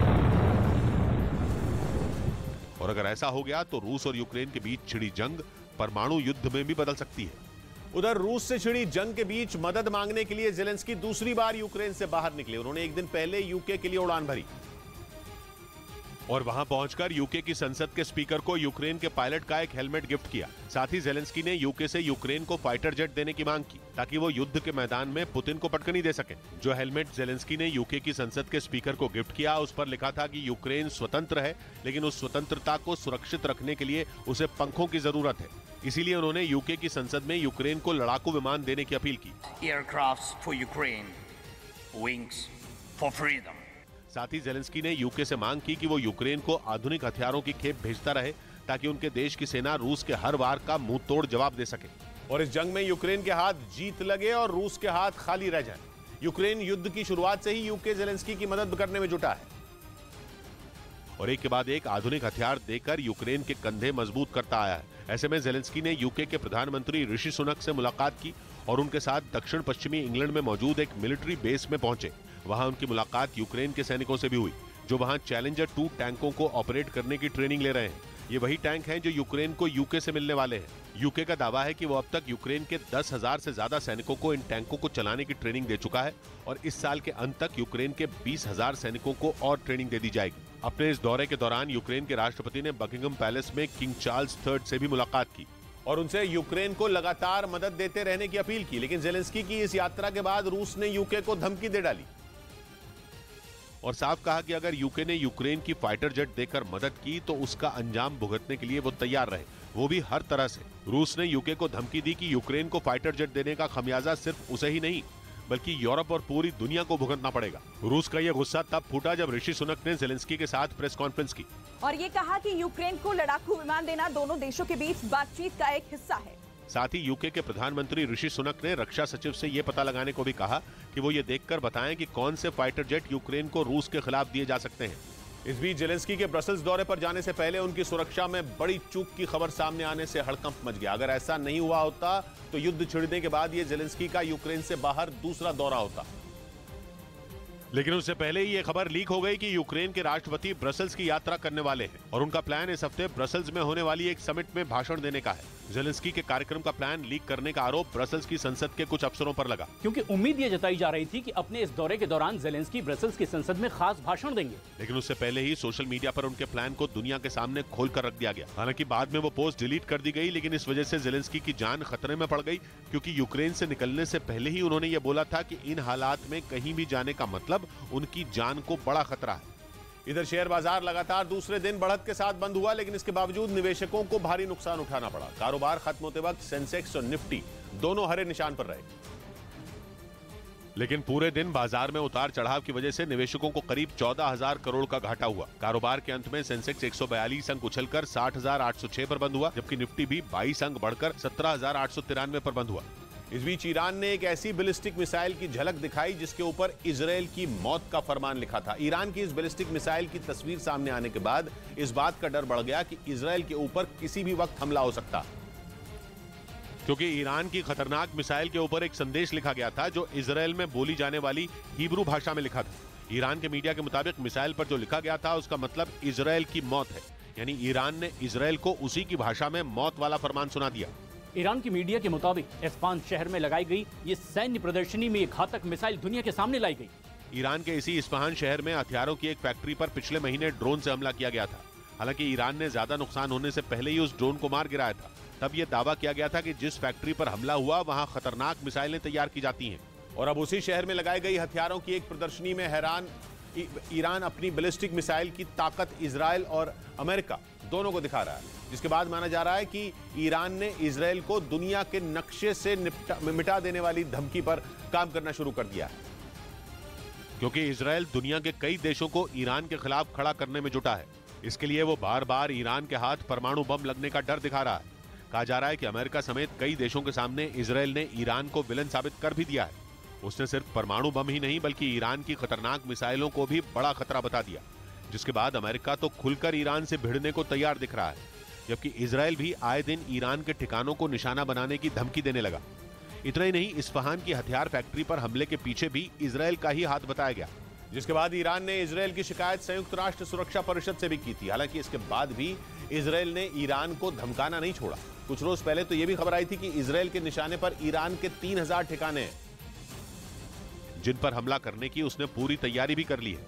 और अगर ऐसा हो गया तो रूस और यूक्रेन के बीच छिड़ी जंग परमाणु युद्ध में भी बदल सकती है। उधर रूस से छिड़ी जंग के बीच मदद मांगने के लिए ज़ेलेंस्की दूसरी बार यूक्रेन से बाहर निकले। उन्होंने 1 दिन पहले यूके के लिए उड़ान भरी और वहां पहुंचकर यूके की संसद के स्पीकर को यूक्रेन के पायलट का एक हेलमेट गिफ्ट किया। साथ ही ज़ेलेंस्की ने यूके से यूक्रेन को फाइटर जेट देने की मांग की, ताकि वो युद्ध के मैदान में पुतिन को पटकनी दे सके। जो हेलमेट ज़ेलेंस्की ने यूके की संसद के स्पीकर को गिफ्ट किया, उस पर लिखा था कि यूक्रेन स्वतंत्र है, लेकिन उस स्वतंत्रता को सुरक्षित रखने के लिए उसे पंखों की जरूरत है। इसीलिए उन्होंने यूके की संसद में यूक्रेन को लड़ाकू विमान देने की अपील की। Aircrafts for Ukraine, wings for freedom. साथ ही ज़ेलेंस्की ने यूके से मांग की कि वो यूक्रेन को आधुनिक हथियारों की खेप भेजता रहे, ताकि उनके देश की सेना रूस के हर वार का मुंह तोड़ जवाब दे सके और इस जंग में यूक्रेन के हाथ जीत लगे और रूस के हाथ खाली रह जाए। यूक्रेन युद्ध की शुरुआत से ही यूके ज़ेलेंस्की की मदद करने में जुटा है और एक के बाद एक आधुनिक हथियार देकर यूक्रेन के कंधे मजबूत करता आया है। ऐसे में ज़ेलेंस्की ने यूके के प्रधानमंत्री ऋषि सुनक से मुलाकात की और उनके साथ दक्षिण पश्चिमी इंग्लैंड में मौजूद एक मिलिट्री बेस में पहुंचे। वहां उनकी मुलाकात यूक्रेन के सैनिकों से भी हुई, जो वहां चैलेंजर 2 टैंकों को ऑपरेट करने की ट्रेनिंग ले रहे हैं। ये वही टैंक हैं जो यूक्रेन को यूके से मिलने वाले हैं। यूके का दावा है कि वो अब तक यूक्रेन के 10,000 से ज्यादा सैनिकों को इन टैंकों को चलाने की ट्रेनिंग दे चुका है और इस साल के अंत तक यूक्रेन के 20,000 सैनिकों को और ट्रेनिंग दे दी जाएगी। अपने इस दौरे के दौरान यूक्रेन के राष्ट्रपति ने बकिंघम पैलेस में किंग चार्ल्स III से भी मुलाकात की और उनसे यूक्रेन को लगातार मदद देते रहने की अपील की। लेकिन ज़ेलेंस्की की इस यात्रा के बाद रूस ने यूके को धमकी दे डाली और साफ कहा कि अगर यूके ने यूक्रेन की फाइटर जेट देकर मदद की तो उसका अंजाम भुगतने के लिए वो तैयार रहे। वो भी हर तरह से। रूस ने यूके को धमकी दी कि यूक्रेन को फाइटर जेट देने का खमियाजा सिर्फ उसे ही नहीं बल्कि यूरोप और पूरी दुनिया को भुगतना पड़ेगा। रूस का ये गुस्सा तब फूटा जब ऋषि सुनक ने ज़ेलेंस्की के साथ प्रेस कॉन्फ्रेंस की और ये कहा कि यूक्रेन को लड़ाकू विमान देना दोनों देशों के बीच बातचीत का एक हिस्सा है। साथ ही यूके के प्रधानमंत्री ऋषि सुनक ने रक्षा सचिव से ये पता लगाने को भी कहा कि वो ये देखकर बताएं कि कौन से फाइटर जेट यूक्रेन को रूस के खिलाफ दिए जा सकते हैं। इस बीच ज़ेलेंस्की के ब्रसेल्स दौरे पर जाने से पहले उनकी सुरक्षा में बड़ी चूक की खबर सामने आने से हड़कंप मच गया। अगर ऐसा नहीं हुआ होता तो युद्ध छिड़ने के बाद ये ज़ेलेंस्की का यूक्रेन से बाहर दूसरा दौरा होता। लेकिन उससे पहले ही ये खबर लीक हो गई कि यूक्रेन के राष्ट्रपति ब्रसेल्स की यात्रा करने वाले हैं और उनका प्लान इस हफ्ते ब्रसेल्स में होने वाली एक समिट में भाषण देने का है। ज़ेलेंस्की के कार्यक्रम का प्लान लीक करने का आरोप ब्रसेल्स की संसद के कुछ अफसरों पर लगा, क्योंकि उम्मीद ये जताई जा रही थी कि अपने इस दौरे के दौरान ज़ेलेंस्की ब्रसेल्स की संसद में खास भाषण देंगे। लेकिन उससे पहले ही सोशल मीडिया पर उनके प्लान को दुनिया के सामने खोल कर रख दिया गया। हालांकि बाद में वो पोस्ट डिलीट कर दी गई, लेकिन इस वजह से ज़ेलेंस्की की जान खतरे में पड़ गई, क्योंकि यूक्रेन से निकलने से पहले ही उन्होंने ये बोला था कि इन हालात में कहीं भी जाने का मतलब उनकी जान को बड़ा खतरा है। इधर शेयर बाजार लगातार दूसरे दिन बढ़त के साथ बंद हुआ, लेकिन इसके बावजूद निवेशकों को भारी नुकसान उठाना पड़ा। कारोबार खत्म होते वक्त सेंसेक्स और निफ्टी दोनों हरे निशान पर रहे, लेकिन पूरे दिन बाजार में उतार चढ़ाव की वजह से निवेशकों को करीब 14,000 करोड़ का घाटा हुआ। कारोबार के अंत में सेंसेक्स 142 अंक उछलकर 60,806 पर बंद हुआ, जबकि निफ्टी भी 22 अंक बढ़कर 17,893 पर बंद हुआ। इस बीच ईरान ने एक ऐसी बैलिस्टिक मिसाइल की झलक दिखाई जिसके ऊपर इजरायल की मौत का फरमान लिखा था। ईरान की इस बैलिस्टिक मिसाइल की तस्वीर सामने आने के बाद इस बात का डर बढ़ गया कि इजरायल के ऊपर किसी भी वक्त हमला हो सकता, क्योंकि ईरान की खतरनाक मिसाइल के ऊपर एक संदेश लिखा गया था जो इजरायल में बोली जाने वाली हिब्रू भाषा में लिखा था। ईरान के मीडिया के मुताबिक मिसाइल पर जो लिखा गया था उसका मतलब इजरायल की मौत है, यानी ईरान ने इजरायल को उसी की भाषा में मौत वाला फरमान सुना दिया। ईरान की मीडिया के मुताबिक इस्फहान शहर में लगाई गई ये सैन्य प्रदर्शनी में एक घातक मिसाइल दुनिया के सामने लाई गई। ईरान के इसी इस्फहान शहर में हथियारों की एक फैक्ट्री पर पिछले महीने ड्रोन से हमला किया गया था। हालांकि ईरान ने ज्यादा नुकसान होने से पहले ही उस ड्रोन को मार गिराया था। तब यह दावा किया गया था कि जिस फैक्ट्री पर हमला हुआ वहां खतरनाक मिसाइलें तैयार की जाती हैं। और अब उसी शहर में लगाई गई हथियारों की एक प्रदर्शनी में हैरान ईरान अपनी बैलिस्टिक मिसाइल की ताकत इजरायल और अमेरिका दोनों को दिखा रहा है, जिसके बाद माना जा रहा है कि ईरान ने इजरायल को दुनिया के नक्शे से मिटा देने वाली धमकी पर काम करना शुरू कर दिया है, क्योंकि इजरायल दुनिया के कई देशों को ईरान के खिलाफ खड़ा करने में जुटा है। इसके लिए वो बार बार ईरान के हाथ परमाणु बम लगने का डर दिखा रहा है। कहा जा रहा है कि अमेरिका समेत कई देशों के सामने इजरायल ने ईरान को विलन साबित कर भी दिया है। उसने सिर्फ परमाणु बम ही नहीं बल्कि ईरान की खतरनाक मिसाइलों को भी बड़ा खतरा बता दिया, जिसके बाद अमेरिका तो खुलकर ईरान से भिड़ने को तैयार दिख रहा है, जबकि इजरायल भी आए दिन ईरान के ठिकानों को निशाना बनाने की धमकी देने लगा। इतना ही नहीं, इस्फहान की हथियार फैक्ट्री पर हमले के पीछे भी इजरायल का ही हाथ बताया गया, जिसके बाद ईरान ने इजरायल की शिकायत संयुक्त राष्ट्र सुरक्षा परिषद से भी की थी। हालांकि इसके बाद भी इजरायल ने ईरान को धमकाना नहीं छोड़ा। कुछ रोज पहले तो यह भी खबर आई थी कि इजरायल के निशाने पर ईरान के 3,000 ठिकाने हैं, जिन पर हमला करने की उसने पूरी तैयारी भी कर ली है।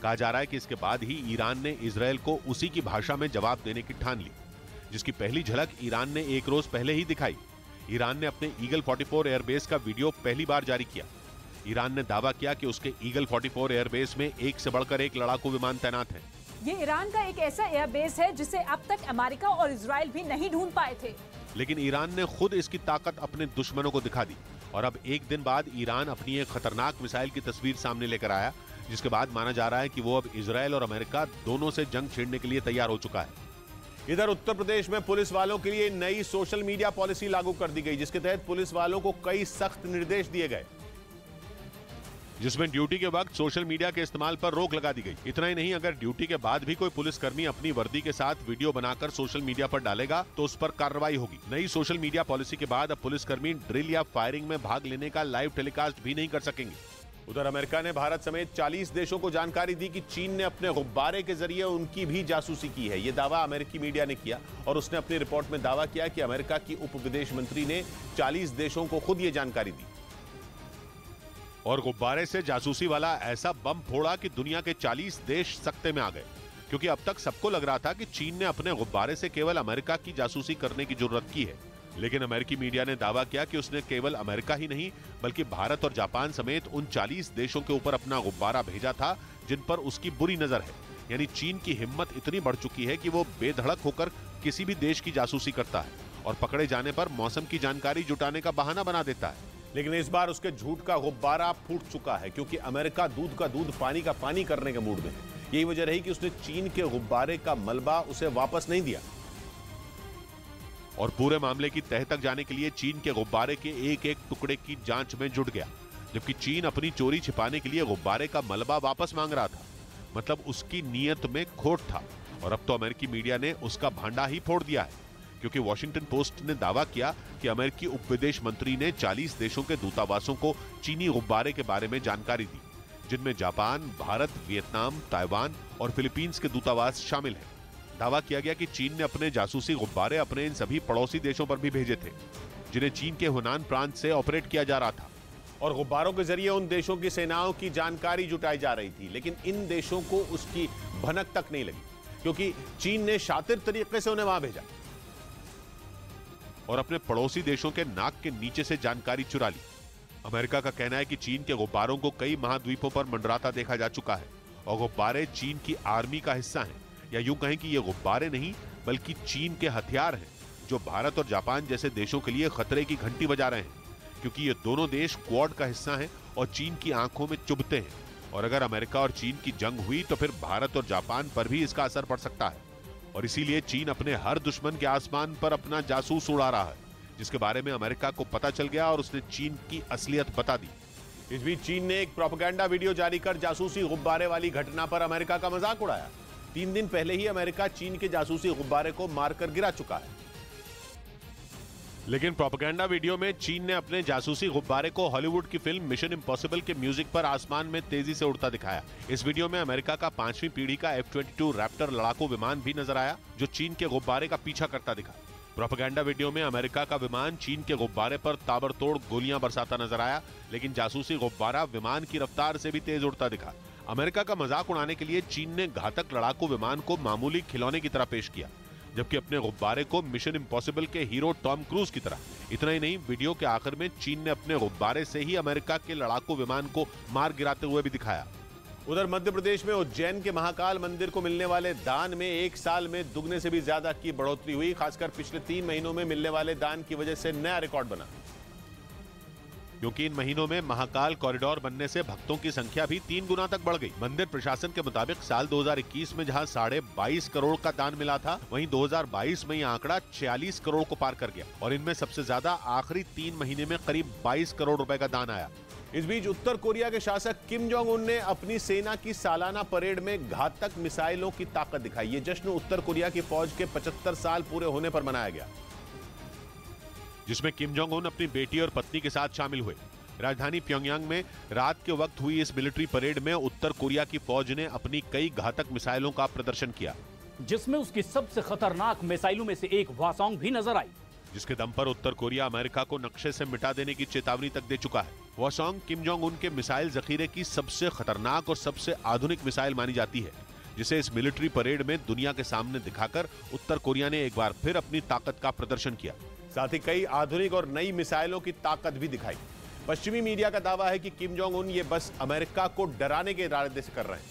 कहा जा रहा है कि इसके बाद ही ईरान ने इजरायल को उसी की भाषा में जवाब देने की ठान ली, जिसकी पहली झलक ईरान ने एक रोज पहले ही दिखाई। ईरान ने अपने ईगल 44 एयरबेस का वीडियो पहली बार जारी किया। ईरान ने दावा किया कि उसके ईगल 44 एयरबेस में एक से बढ़कर एक लड़ाकू विमान तैनात हैं। ये ईरान का एक ऐसा एयरबेस है जिसे अब तक अमेरिका और इजरायल भी नहीं ढूंढ पाए थे, लेकिन ईरान ने खुद इसकी ताकत अपने दुश्मनों को दिखा दी। और अब एक दिन बाद ईरान अपनी एक खतरनाक मिसाइल की तस्वीर सामने लेकर आया, जिसके बाद माना जा रहा है कि वो अब इजरायल और अमेरिका दोनों से जंग छेड़ने के लिए तैयार हो चुका है। इधर उत्तर प्रदेश में पुलिस वालों के लिए नई सोशल मीडिया पॉलिसी लागू कर दी गई, जिसके तहत पुलिस वालों को कई सख्त निर्देश दिए गए, जिसमें ड्यूटी के वक्त सोशल मीडिया के इस्तेमाल पर रोक लगा दी गई। इतना ही नहीं, अगर ड्यूटी के बाद भी कोई पुलिसकर्मी अपनी वर्दी के साथ वीडियो बनाकर सोशल मीडिया पर डालेगा तो उस पर कार्रवाई होगी। नई सोशल मीडिया पॉलिसी के बाद अब पुलिसकर्मी ड्रिल या फायरिंग में भाग लेने का लाइव टेलीकास्ट भी नहीं कर सकेंगे। उधर अमेरिका ने भारत समेत 40 देशों को जानकारी दी कि चीन ने अपने गुब्बारे के जरिए उनकी भी जासूसी की है। ये दावा अमेरिकी मीडिया ने किया और उसने अपनी रिपोर्ट में दावा किया कि अमेरिका की उप विदेश मंत्री ने 40 देशों को खुद ये जानकारी दी और गुब्बारे से जासूसी वाला ऐसा बम फोड़ा कि दुनिया के 40 देश सकते में आ गए, क्योंकि अब तक सबको लग रहा था कि चीन ने अपने गुब्बारे से केवल अमेरिका की जासूसी करने की जरूरत की है। लेकिन अमेरिकी मीडिया ने दावा किया कि उसने केवल अमेरिका ही नहीं बल्कि भारत और जापान समेत उन 40 देशों के ऊपर अपना गुब्बारा भेजा था जिन पर उसकी बुरी नजर है। यानी चीन की हिम्मत इतनी बढ़ चुकी है कि वो बेधड़क होकर किसी भी देश की जासूसी करता है और पकड़े जाने पर मौसम की जानकारी जुटाने का बहाना बना देता है। लेकिन इस बार उसके झूठ का गुब्बारा फूट चुका है, क्योंकि अमेरिका दूध का दूध पानी का पानी करने के मूड में है। यही वजह रही कि उसने चीन के गुब्बारे का मलबा उसे वापस नहीं दिया और पूरे मामले की तह तक जाने के लिए चीन के गुब्बारे के एक एक टुकड़े की जांच में जुट गया, जबकि चीन अपनी चोरी छिपाने के लिए गुब्बारे का मलबा वापस मांग रहा था। मतलब उसकी नीयत में खोट था और अब तो अमेरिकी मीडिया ने उसका भांडा ही फोड़ दिया है, क्योंकि वॉशिंगटन पोस्ट ने दावा किया कि अमेरिकी उप विदेश मंत्री ने 40 देशों के दूतावासों को चीनी गुब्बारे के बारे में जानकारी दी, जिनमें जापान, भारत, वियतनाम, ताइवान और फिलीपींस के दूतावास शामिल हैं। दावा किया गया कि चीन ने अपने जासूसी गुब्बारे अपने इन सभी पड़ोसी देशों पर भी भेजे थे, जिन्हें चीन के हुनान प्रांत से ऑपरेट किया जा रहा था और गुब्बारों के जरिए उन देशों की सेनाओं की जानकारी जुटाई जा रही थी। लेकिन इन देशों को उसकी भनक तक नहीं लगी, क्योंकि चीन ने शातिर तरीके से उन्हें वहां भेजा और अपने पड़ोसी देशों के नाक के नीचे से जानकारी चुरा ली। अमेरिका का कहना है कि चीन के गुब्बारों को कई महाद्वीपों पर मंडराता देखा जा चुका है और गुब्बारे चीन की आर्मी का हिस्सा हैं, या यूं कहें कि ये गुब्बारे नहीं बल्कि चीन के हथियार हैं, जो भारत और जापान जैसे देशों के लिए खतरे की घंटी बजा रहे हैं, क्योंकि ये दोनों देश क्वाड का हिस्सा हैं और चीन की आंखों में चुभते हैं। और अगर अमेरिका और चीन की जंग हुई तो फिर भारत और जापान पर भी इसका असर पड़ सकता है और इसीलिए चीन अपने हर दुश्मन के आसमान पर अपना जासूस उड़ा रहा है, जिसके बारे में अमेरिका को पता चल गया और उसने चीन की असलियत बता दी। इस बीच चीन ने एक प्रोपेगेंडा वीडियो जारी कर जासूसी गुब्बारे वाली घटना पर अमेरिका का मजाक उड़ाया। 3 दिन पहले ही अमेरिका चीन के जासूसी गुब्बारे को मारकर गिरा चुका है, लेकिन प्रोपेगेंडा वीडियो में चीन ने अपने जासूसी गुब्बारे को हॉलीवुड की फिल्म मिशन इम्पॉसिबल के म्यूजिक पर आसमान में तेजी से उड़ता दिखाया। इस वीडियो में अमेरिका का 5वीं पीढ़ी का F-22 रैप्टर लड़ाकू विमान भी नजर आया, जो चीन के गुब्बारे का पीछा करता दिखा। प्रोपेगेंडा वीडियो में अमेरिका का विमान चीन के गुब्बारे पर ताबड़तोड़ गोलियां बरसाता नजर आया, लेकिन जासूसी गुब्बारा विमान की रफ्तार से भी तेज उड़ता दिखा। अमेरिका का मजाक उड़ाने के लिए चीन ने घातक लड़ाकू विमान को मामूली खिलौने की तरह पेश किया, जबकि अपने गुब्बारे को मिशन इम्पॉसिबल के हीरो टॉम क्रूज की तरह। इतना ही नहीं, वीडियो के आखिर में चीन ने अपने गुब्बारे से ही अमेरिका के लड़ाकू विमान को मार गिराते हुए भी दिखाया। उधर मध्य प्रदेश में उज्जैन के महाकाल मंदिर को मिलने वाले दान में एक साल में दुगने से भी ज्यादा की बढ़ोतरी हुई। खासकर पिछले 3 महीनों में मिलने वाले दान की वजह से नया रिकॉर्ड बना, क्योंकि इन महीनों में महाकाल कॉरिडोर बनने से भक्तों की संख्या भी 3 गुना तक बढ़ गई। मंदिर प्रशासन के मुताबिक साल 2021 में जहां 22.5 करोड़ का दान मिला था, वहीं 2022 में यह आंकड़ा 46 करोड़ को पार कर गया और इनमें सबसे ज्यादा आखिरी 3 महीने में करीब 22 करोड़ रुपए का दान आया। इस बीच उत्तर कोरिया के शासक किम जोंग उन ने अपनी सेना की सालाना परेड में घातक मिसाइलों की ताकत दिखाई। ये जश्न उत्तर कोरिया की फौज के 75 साल पूरे होने पर मनाया गया, जिसमें किम जोंग उन अपनी बेटी और पत्नी के साथ शामिल हुए। राजधानी प्योंगयांग में रात के वक्त हुई इस मिलिट्री परेड में उत्तर कोरिया की फौज ने अपनी कई घातक मिसाइलों का प्रदर्शन किया, जिसमें उसकी सबसे खतरनाक मिसाइलों में से एक हवासोंग भी नजर आई, जिसके दम पर उत्तर कोरिया अमेरिका को नक्शे से मिटा देने की चेतावनी तक दे चुका है। हवासोंग किम जोंग उन के मिसाइल जखीरे की सबसे खतरनाक और सबसे आधुनिक मिसाइल मानी जाती है, जिसे इस मिलिट्री परेड में दुनिया के सामने दिखाकर उत्तर कोरिया ने एक बार फिर अपनी ताकत का प्रदर्शन किया। साथ ही कई आधुनिक और नई मिसाइलों की ताकत भी दिखाई। पश्चिमी मीडिया का दावा है कि किम जोंग उन ये बस अमेरिका को डराने के इरादे से कर रहे हैं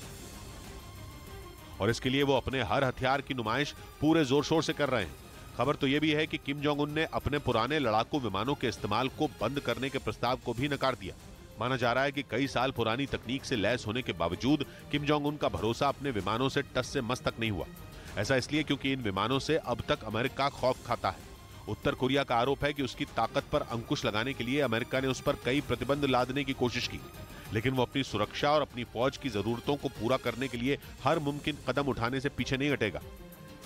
और इसके लिए वो अपने हर हथियार की नुमाइश पूरे जोर शोर से कर रहे हैं। खबर तो यह भी है कि किम जोंग उन ने अपने पुराने लड़ाकू विमानों के इस्तेमाल को बंद करने के प्रस्ताव को भी नकार दिया। माना जा रहा है कि कई साल पुरानी तकनीक से लैस होने के बावजूद किम जोंग उन का भरोसा अपने विमानों से टस से मस तक नहीं हुआ। ऐसा इसलिए क्योंकि इन विमानों से अब तक अमेरिका खौफ खाता है। उत्तर कोरिया का आरोप है कि उसकी ताकत पर अंकुश लगाने के लिए अमेरिका ने उस पर कई प्रतिबंध लादने की कोशिश की, लेकिन वो अपनी सुरक्षा और अपनी फौज की जरूरतों को पूरा करने के लिए हर मुमकिन कदम उठाने से पीछे नहीं हटेगा।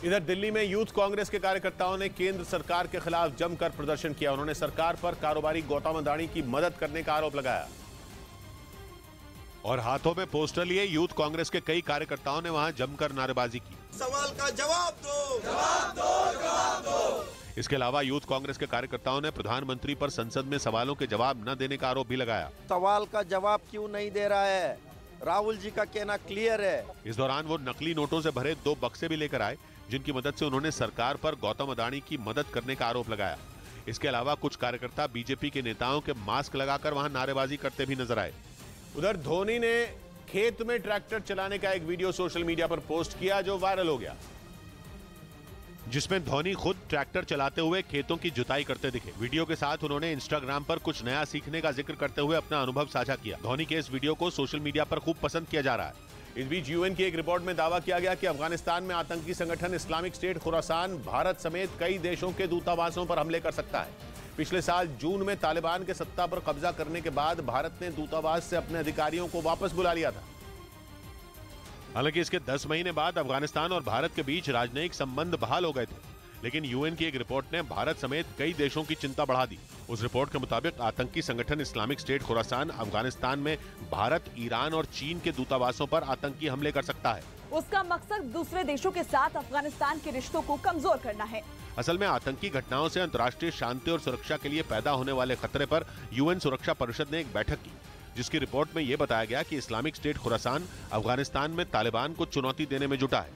इधर दिल्ली में यूथ कांग्रेस के कार्यकर्ताओं ने केंद्र सरकार के खिलाफ जमकर प्रदर्शन किया। उन्होंने सरकार पर कारोबारी गौतम अडानी की मदद करने का आरोप लगाया और हाथों में पोस्टर लिए यूथ कांग्रेस के कई कार्यकर्ताओं ने वहां जमकर नारेबाजी की। सवाल का जवाब दो, जवाब दो, जवाब दो। इसके अलावा यूथ कांग्रेस के कार्यकर्ताओं ने प्रधानमंत्री पर संसद में सवालों के जवाब न देने का आरोप भी लगाया। सवाल का जवाब क्यों नहीं दे रहा है? राहुल जी का कहना क्लियर है। इस दौरान वो नकली नोटों से भरे 2 बक्से भी लेकर आए, जिनकी मदद से उन्होंने सरकार पर गौतम अडानी की मदद करने का आरोप लगाया। इसके अलावा कुछ कार्यकर्ता बीजेपी के नेताओं के मास्क लगाकर वहां नारेबाजी करते भी नजर आए। उधर धोनी ने खेत में ट्रैक्टर चलाने का एक वीडियो सोशल मीडिया पर पोस्ट किया जो वायरल हो गया, जिसमें धोनी खुद ट्रैक्टर चलाते हुए खेतों की जुताई करते दिखे। वीडियो के साथ उन्होंने इंस्टाग्राम पर कुछ नया सीखने का जिक्र करते हुए अपना अनुभव साझा किया। धोनी के इस वीडियो को सोशल मीडिया पर खूब पसंद किया जा रहा है। इस बीच यूएन की एक रिपोर्ट में दावा किया गया कि अफगानिस्तान में आतंकी संगठन इस्लामिक स्टेट खुरासान भारत समेत कई देशों के दूतावासों पर हमले कर सकता है। पिछले साल जून में तालिबान के सत्ता पर कब्जा करने के बाद भारत ने दूतावास से अपने अधिकारियों को वापस बुला लिया था। हालांकि इसके 10 महीने बाद अफगानिस्तान और भारत के बीच राजनयिक संबंध बहाल हो गए थे, लेकिन यूएन की एक रिपोर्ट ने भारत समेत कई देशों की चिंता बढ़ा दी। उस रिपोर्ट के मुताबिक आतंकी संगठन इस्लामिक स्टेट खुरासान अफगानिस्तान में भारत, ईरान और चीन के दूतावासों पर आतंकी हमले कर सकता है। उसका मकसद दूसरे देशों के साथ अफगानिस्तान के रिश्तों को कमजोर करना है। असल में आतंकी घटनाओं से अंतर्राष्ट्रीय शांति और सुरक्षा के लिए पैदा होने वाले खतरे पर यूएन सुरक्षा परिषद ने एक बैठक की, जिसकी रिपोर्ट में यह बताया गया कि इस्लामिक स्टेट खुरासान अफगानिस्तान में तालिबान को चुनौती देने में जुटा है,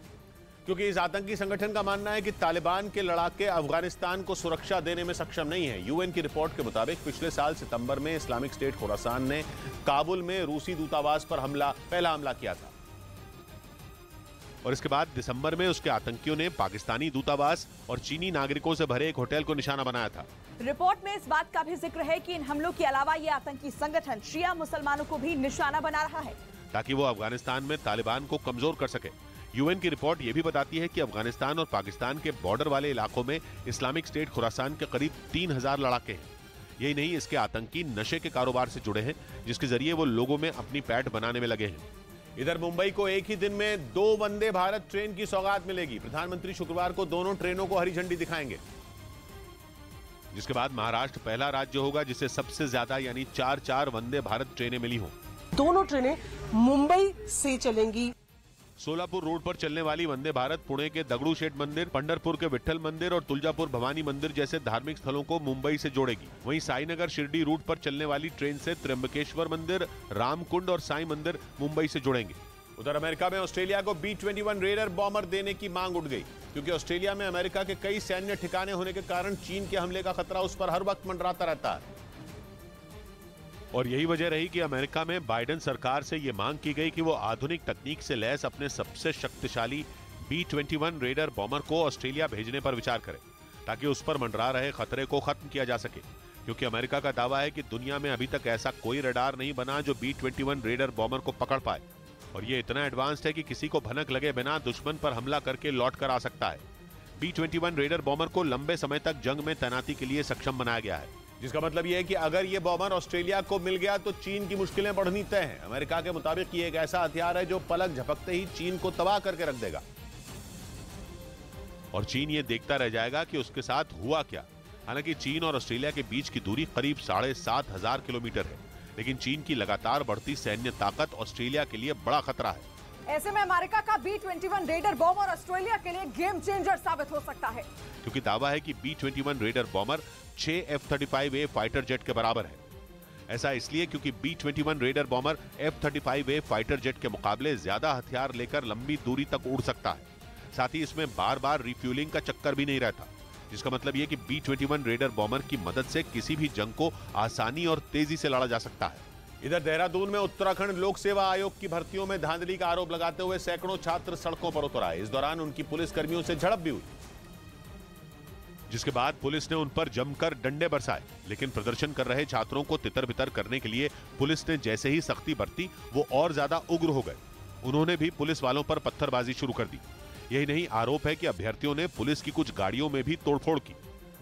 क्योंकि इस आतंकी संगठन का मानना है कि तालिबान के लड़ाके अफगानिस्तान को सुरक्षा देने में सक्षम नहीं है। यूएन की रिपोर्ट के मुताबिक पिछले साल सितंबर में इस्लामिक स्टेट खुरासान ने काबुल में रूसी दूतावास पर पहला हमला किया था और इसके बाद दिसंबर में उसके आतंकियों ने पाकिस्तानी दूतावास और चीनी नागरिकों से भरे एक होटल को निशाना बनाया था। रिपोर्ट में इस बात का भी जिक्र है कि इन हमलों के अलावा ये आतंकी संगठन शिया मुसलमानों को भी निशाना बना रहा है, ताकि वो अफगानिस्तान में तालिबान को कमजोर कर सके। यूएन की रिपोर्ट ये भी बताती है कि अफगानिस्तान और पाकिस्तान के बॉर्डर वाले इलाकों में इस्लामिक स्टेट खुरासान के करीब 3000 लड़ाके हैं। यही नहीं, इसके आतंकी नशे के कारोबार से जुड़े हैं, जिसके जरिए वो लोगों में अपनी पैठ बनाने में लगे हैं। इधर मुंबई को एक ही दिन में 2 वंदे भारत ट्रेन की सौगात मिलेगी। प्रधानमंत्री शुक्रवार को दोनों ट्रेनों को हरी झंडी दिखाएंगे, जिसके बाद महाराष्ट्र पहला राज्य होगा जिसे सबसे ज्यादा यानी 4 वंदे भारत ट्रेनें मिली हों। दोनों ट्रेनें मुंबई से चलेंगी। सोलापुर रोड पर चलने वाली वंदे भारत पुणे के दगड़ू शेठ मंदिर, पंढरपुर के विट्ठल मंदिर और तुलजापुर भवानी मंदिर जैसे धार्मिक स्थलों को मुंबई से जोड़ेगी। वहीं साईनगर शिरडी रूट पर चलने वाली ट्रेन से त्र्यंबकेश्वर मंदिर, रामकुंड और साई मंदिर मुंबई से जुड़ेंगे। उधर अमेरिका में ऑस्ट्रेलिया को B-21 रेडर बॉम्बर देने की मांग उठ गई, क्योंकि ऑस्ट्रेलिया में अमेरिका के कई सैन्य ठिकाने होने के कारण चीन के हमले का खतरा उस पर हर वक्त मंडराता रहता है। और यही वजह रही कि अमेरिका में बाइडेन सरकार से यह मांग की गई कि वो आधुनिक तकनीक से लैस अपने सबसे शक्तिशाली B-21 रेडर बॉम्बर को ऑस्ट्रेलिया भेजने पर विचार करे, ताकि उस पर मंडरा रहे खतरे को खत्म किया जा सके। क्योंकि अमेरिका का दावा है कि दुनिया में अभी तक ऐसा कोई रडार नहीं बना जो B-21 रेडर बॉम्बर को पकड़ पाए, और ये इतना एडवांस्ड है कि किसी को भनक लगे बिना दुश्मन पर हमला करके लौट कर आ सकता है। B-21 रेडर बॉम्बर को लंबे समय तक जंग में तैनाती के लिए सक्षम बनाया गया है, जिसका मतलब यह है कि अगर ये बॉम्बर ऑस्ट्रेलिया को मिल गया तो चीन की मुश्किलें बढ़नी तय हैं। अमेरिका के मुताबिक ये एक ऐसा हथियार है जो पलक झपकते ही चीन को तबाह करके रख देगा, और चीन ये देखता रह जाएगा कि उसके साथ हुआ क्या। हालांकि चीन और ऑस्ट्रेलिया के बीच की दूरी करीब 7500 किलोमीटर है, लेकिन चीन की लगातार बढ़ती सैन्य ताकत ऑस्ट्रेलिया के लिए बड़ा खतरा है। ऐसे में अमेरिका का B-21 रेडर बॉम्बर ऑस्ट्रेलिया के लिए गेम चेंजर साबित हो सकता है, क्योंकि दावा है कि B-21 raider bomber 6 F-35A fighter jet के बराबर है। ऐसा इसलिए क्योंकि B-21 raider bomber F-35A fighter jet के मुकाबले ज्यादा हथियार लेकर लंबी दूरी तक उड़ सकता है। साथ ही इसमें बार बार रिफ्यूलिंग का चक्कर भी नहीं रहता, जिसका मतलब यह कि B-21 रेडर बॉम्बर की मदद से किसी भी जंग को आसानी और तेजी से लड़ा जा सकता है। इधर देहरादून में उत्तराखंड लोक सेवा आयोग की भर्तियों में धांधली का आरोप लगाते हुए सैकड़ों छात्र सड़कों पर उतर आए। इस दौरान उनकी पुलिस कर्मियों से झड़प भी हुई, जिसके बाद पुलिस ने उन पर जमकर डंडे बरसाए। लेकिन प्रदर्शन कर रहे छात्रों को तितर-बितर करने के लिए पुलिस ने जैसे ही सख्ती बरती, वो और ज्यादा उग्र हो गए। उन्होंने भी पुलिस वालों पर पत्थरबाजी शुरू कर दी। यही नहीं, आरोप है कि अभ्यर्थियों ने पुलिस की कुछ गाड़ियों में भी तोड़फोड़ की।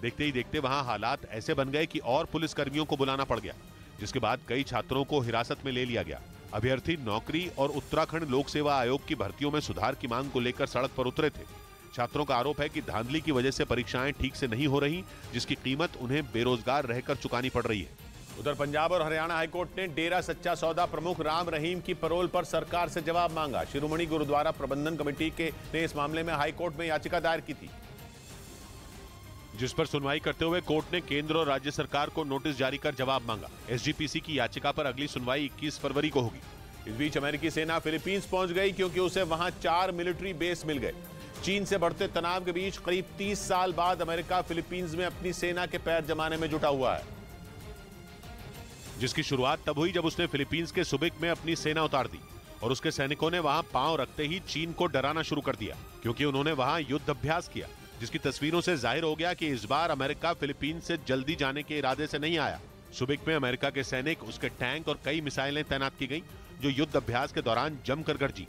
देखते ही देखते वहां हालात ऐसे बन गए कि और पुलिस कर्मियों को बुलाना पड़ गया, जिसके बाद कई छात्रों को हिरासत में ले लिया गया। अभ्यर्थी नौकरी और उत्तराखंड लोक सेवा आयोग की भर्तियों में सुधार की मांग को लेकर सड़क पर उतरे थे। छात्रों का आरोप है कि धांधली की वजह से परीक्षाएं ठीक से नहीं हो रही, जिसकी कीमत उन्हें बेरोजगार रहकर चुकानी पड़ रही है। उधर पंजाब और हरियाणा हाईकोर्ट ने डेरा सच्चा सौदा प्रमुख राम रहीम की पैरोल पर सरकार से जवाब मांगा। शिरोमणि गुरुद्वारा प्रबंधन कमेटी ने इस मामले में हाईकोर्ट में याचिका दायर की थी, जिस पर सुनवाई करते हुए कोर्ट ने केंद्र और राज्य सरकार को नोटिस जारी कर जवाब मांगा। एसजीपीसी की याचिका पर अगली सुनवाई 21 फरवरी को होगी। इस बीच अमेरिकी सेना फिलीपींस पहुंच गई, क्योंकि उसे वहां 4 मिलिट्री बेस मिल गए। चीन से बढ़ते तनाव के बीच करीब 30 साल बाद अमेरिका फिलीपींस में अपनी सेना के पैर जमाने में जुटा हुआ है, जिसकी शुरुआत तब हुई जब उसने फिलीपींस के सुबिक में अपनी सेना उतार दी और उसके सैनिकों ने वहां पांव रखते ही चीन को डराना शुरू कर दिया, क्योंकि उन्होंने वहां युद्ध अभ्यास किया, जिसकी तस्वीरों से जाहिर हो गया कि इस बार अमेरिका फिलीपींस से जल्दी जाने के इरादे से नहीं आया। सुबिक में अमेरिका के सैनिक, उसके टैंक और कई मिसाइलें तैनात की गईं, जो युद्ध अभ्यास के दौरान जमकर गरजी।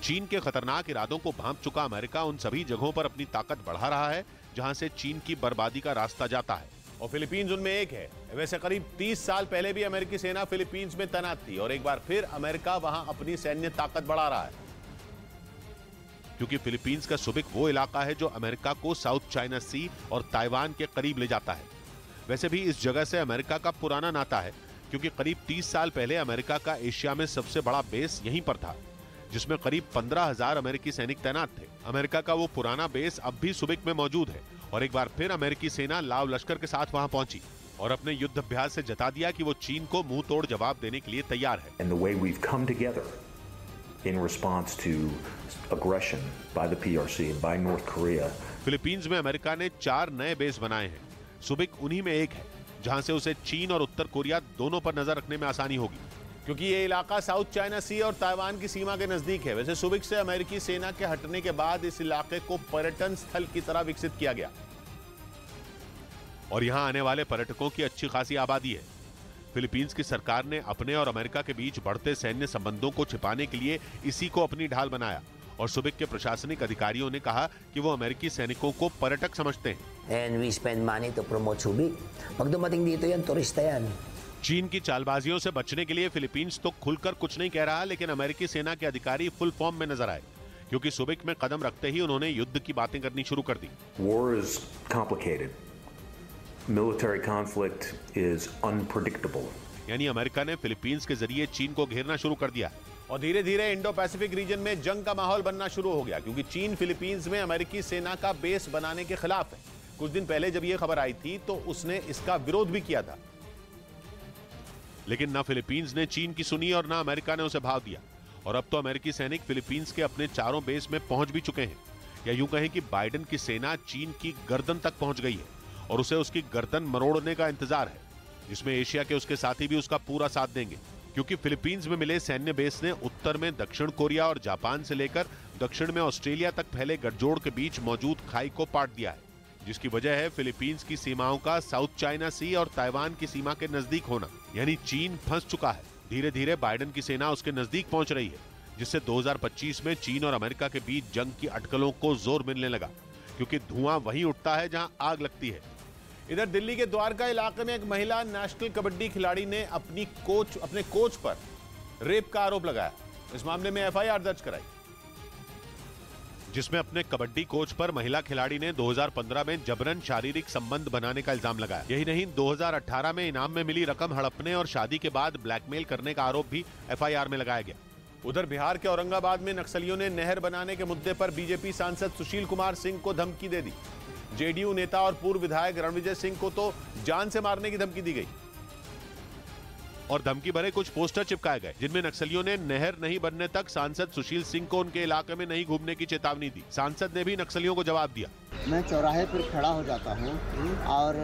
चीन के खतरनाक इरादों को भांप चुका अमेरिका उन सभी जगहों पर अपनी ताकत बढ़ा रहा है जहां से चीन की बर्बादी का रास्ता जाता है, और फिलीपींस उनमें एक है। वैसे करीब 30 साल पहले भी अमेरिकी सेना फिलीपींस में तैनात थी, और एक बार फिर अमेरिका वहां अपनी सैन्य ताकत बढ़ा रहा है, क्योंकि फिलीपींस का सुबिक वो इलाका है जो अमेरिका को साउथ चाइना सी और ताइवान के करीब ले जाता है। वैसे भी इस जगह से अमेरिका का पुराना नाता है, क्योंकि करीब 30 साल पहले अमेरिका का एशिया में सबसे बड़ा बेस यहीं पर था, जिसमें करीब 15,000 अमेरिकी सैनिक तैनात थे। अमेरिका का वो पुराना बेस अब भी सुबिक में मौजूद है, और एक बार फिर अमेरिकी सेना लाव लश्कर के साथ वहां पहुंची और अपने युद्ध अभ्यास से जता दिया कि वो चीन को मुंह तोड़ जवाब देने के लिए तैयार है। And the way we've come together in response to aggression by the PRC and by North Korea. Philippines में अमेरिका ने 4 नए बेस बनाए हैं। सुबिक उन्हीं में एक है, जहां से उसे चीन और उत्तर कोरिया दोनों पर नजर रखने में आसानी होगी, क्योंकि ये इलाका साउथ चाइना सी और ताइवान की सीमा के नजदीक है। वैसे सुबिक से अमेरिकी सेना के हटने के बाद इस इलाके को पर्यटन स्थल की तरह विकसित किया गया, और यहां आने वाले पर्यटकों की अच्छी खासी आबादी है। फिलीपींस की सरकार ने अपने और अमेरिका के बीच बढ़ते सैन्य संबंधों को छिपाने के लिए इसी को अपनी ढाल बनाया, और सुबिक के प्रशासनिक अधिकारियों ने कहा कि वो अमेरिकी सैनिकों को पर्यटक समझते हैं। And we spend money to promote Subic. Pag dumating dito yan, turista yan. चीन की चालबाजियों से बचने के लिए फिलीपींस तो खुलकर कुछ नहीं कह रहा, लेकिन अमेरिकी सेना के अधिकारी फुल फॉर्म में नजर आए, क्योंकि सुबिक में कदम रखते ही उन्होंने युद्ध की बातें करनी शुरू कर दी। War is complicated. Military conflict is unpredictable. यानी अमेरिका ने फिलीपींस के जरिए चीन को घेरना शुरू कर दिया, और धीरे धीरे इंडो पैसिफिक रीजन में जंग का माहौल बनना शुरू हो गया, क्योंकि चीन फिलीपींस में अमेरिकी सेना का बेस बनाने के खिलाफ है। कुछ दिन पहले जब यह खबर आई थी तो उसने इसका विरोध भी किया था, लेकिन ना फिलीपींस ने चीन की सुनी और ना अमेरिका ने उसे भाव दिया, और अब तो अमेरिकी सैनिक फिलीपींस के अपने 4 बेस में पहुंच भी चुके हैं, या यूं कहें कि बाइडेन की सेना चीन की गर्दन तक पहुंच गई है, और उसे उसकी गर्दन मरोड़ने का इंतजार है, जिसमें एशिया के उसके साथी भी उसका पूरा साथ देंगे, क्योंकि फिलीपींस में मिले सैन्य बेस ने उत्तर में दक्षिण कोरिया और जापान से लेकर दक्षिण में ऑस्ट्रेलिया तक फैले गठजोड़ के बीच मौजूद खाई को पाट दिया है, जिसकी वजह है फिलीपींस की सीमाओं का साउथ चाइना सी और ताइवान की सीमा के नजदीक होना। यानी चीन फंस चुका है। धीरे धीरे बाइडेन की सेना उसके नजदीक पहुंच रही है, जिससे 2025 में चीन और अमेरिका के बीच जंग की अटकलों को जोर मिलने लगा, क्योंकि धुआं वहीं उठता है जहां आग लगती है। इधर दिल्ली के द्वारका इलाके में एक महिला नेशनल कबड्डी खिलाड़ी ने अपने कोच पर रेप का आरोप लगाया। इस मामले में एफआईआर दर्ज कराई, जिसमें अपने कबड्डी कोच पर महिला खिलाड़ी ने 2015 में जबरन शारीरिक संबंध बनाने का इल्जाम लगाया। यही नहीं, 2018 में इनाम में मिली रकम हड़पने और शादी के बाद ब्लैकमेल करने का आरोप भी एफआईआर में लगाया गया। उधर बिहार के औरंगाबाद में नक्सलियों ने नहर बनाने के मुद्दे पर बीजेपी सांसद सुशील कुमार सिंह को धमकी दे दी। जेडीयू नेता और पूर्व विधायक रणविजय सिंह को तो जान से मारने की धमकी दी गई, और धमकी भरे कुछ पोस्टर चिपकाए गए, जिनमें नक्सलियों ने नहर नहीं बनने तक सांसद सुशील सिंह को उनके इलाके में नहीं घूमने की चेतावनी दी। सांसद ने भी नक्सलियों को जवाब दिया, मैं चौराहे पर खड़ा हो जाता हूं और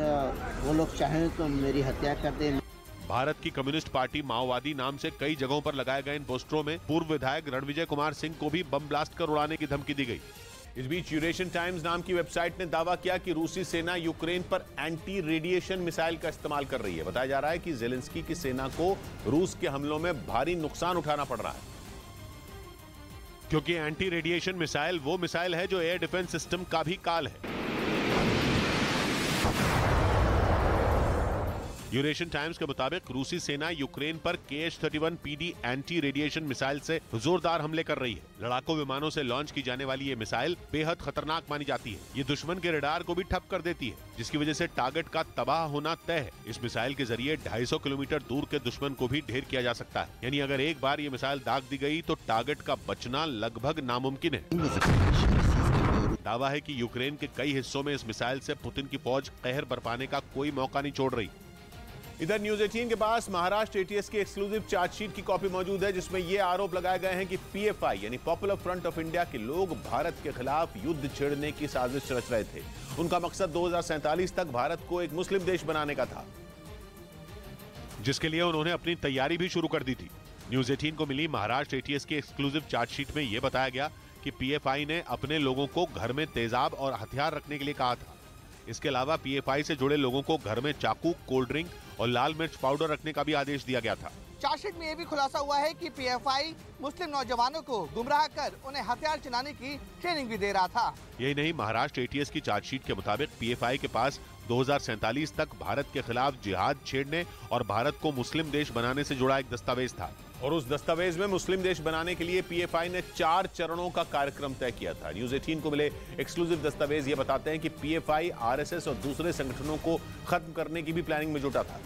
वो लोग चाहें तो मेरी हत्या कर दें। भारत की कम्युनिस्ट पार्टी माओवादी नाम से कई जगहों पर लगाए गए इन पोस्टरों में पूर्व विधायक रणविजय कुमार सिंह को भी बम ब्लास्ट कर उड़ाने की धमकी दी गई। इस बीच यूरेशियन टाइम्स नाम की वेबसाइट ने दावा किया कि रूसी सेना यूक्रेन पर एंटी रेडिएशन मिसाइल का इस्तेमाल कर रही है। बताया जा रहा है कि जेलेंस्की की सेना को रूस के हमलों में भारी नुकसान उठाना पड़ रहा है, क्योंकि एंटी रेडिएशन मिसाइल वो मिसाइल है जो एयर डिफेंस सिस्टम का भी काल है। यूरेशियन टाइम्स के मुताबिक रूसी सेना यूक्रेन पर KH-31PD एंटी रेडिएशन मिसाइल से जोरदार हमले कर रही है। लड़ाकू विमानों से लॉन्च की जाने वाली ये मिसाइल बेहद खतरनाक मानी जाती है। ये दुश्मन के रडार को भी ठप कर देती है, जिसकी वजह से टारगेट का तबाह होना तय है। इस मिसाइल के जरिए 250 किलोमीटर दूर के दुश्मन को भी ढेर किया जा सकता है। यानी अगर एक बार ये मिसाइल दाग दी गई तो टारगेट का बचना लगभग नामुमकिन है। दावा है कि यूक्रेन के कई हिस्सों में इस मिसाइल से पुतिन की फौज कहर बरपाने का कोई मौका नहीं छोड़ रही। इधर न्यूज 18 के पास महाराष्ट्र ATS की एक्सक्लूसिव चार्जशीट की कॉपी मौजूद है, जिसमें ये आरोप लगाए गए हैं कि PFI यानी पॉपुलर फ्रंट ऑफ इंडिया के लोग भारत के खिलाफ युद्ध छेड़ने की साजिश रच रहे थे। उनका मकसद 2047 तक भारत को एक मुस्लिम देश बनाने का था। जिसके लिए उन्होंने अपनी तैयारी भी शुरू कर दी थी। न्यूज 18 को मिली महाराष्ट्र एटीएस की एक्सक्लूसिव चार्जशीट में यह बताया गया कि पीएफआई ने अपने लोगों को घर में तेजाब और हथियार रखने के लिए कहा था। इसके अलावा पीएफआई से जुड़े लोगों को घर में चाकू, कोल्ड ड्रिंक और लाल मिर्च पाउडर रखने का भी आदेश दिया गया था। चार्जशीट में यह भी खुलासा हुआ है कि पीएफआई मुस्लिम नौजवानों को गुमराह कर उन्हें हथियार चलाने की ट्रेनिंग भी दे रहा था। यही नहीं, महाराष्ट्र एटीएस की चार्जशीट के मुताबिक पीएफआई के पास 2047 तक भारत के खिलाफ जिहाद छेड़ने और भारत को मुस्लिम देश बनाने से जुड़ा एक दस्तावेज था। और उस दस्तावेज में मुस्लिम देश बनाने के लिए पीएफआई ने 4 चरणों का कार्यक्रम तय किया था। न्यूज 18 को मिले एक्सक्लूसिव दस्तावेज ये बताते हैं कि पीएफआई आरएसएस और दूसरे संगठनों को खत्म करने की भी प्लानिंग में जुटा था,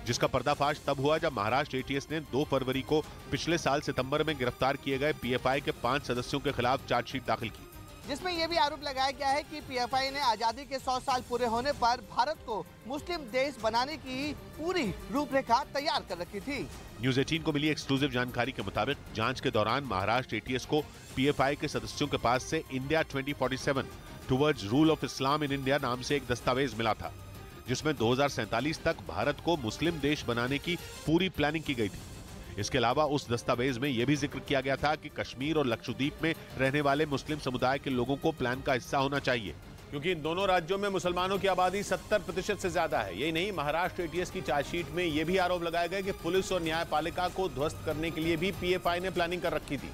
जिसका पर्दाफाश तब हुआ जब महाराष्ट्र एटीएस ने 2 फरवरी को पिछले साल सितंबर में गिरफ्तार किए गए पीएफआई के 5 सदस्यों के खिलाफ चार्जशीट दाखिल की, जिसमें यह भी आरोप लगाया गया है कि पीएफआई ने आजादी के 100 साल पूरे होने पर भारत को मुस्लिम देश बनाने की पूरी रूपरेखा तैयार कर रखी थी। न्यूज 18 को मिली एक्सक्लूसिव जानकारी के मुताबिक जांच के दौरान महाराष्ट्र एटीएस को पीएफआई के सदस्यों के पास से India 2047 towards rule of Islam in India नाम से एक दस्तावेज मिला था, जिसमें 2047 तक भारत को मुस्लिम देश बनाने की पूरी प्लानिंग की गई थी। इसके अलावा उस दस्तावेज में यह भी जिक्र किया गया था कि कश्मीर और लक्षद्वीप में रहने वाले मुस्लिम समुदाय के लोगों को प्लान का हिस्सा होना चाहिए, क्योंकि इन दोनों राज्यों में मुसलमानों की आबादी 70% से ज्यादा है। यही नहीं, महाराष्ट्र एटीएस की चार्जशीट में यह भी आरोप लगाया गया कि पुलिस और न्यायपालिका को ध्वस्त करने के लिए भी पीएफआई ने प्लानिंग कर रखी थी,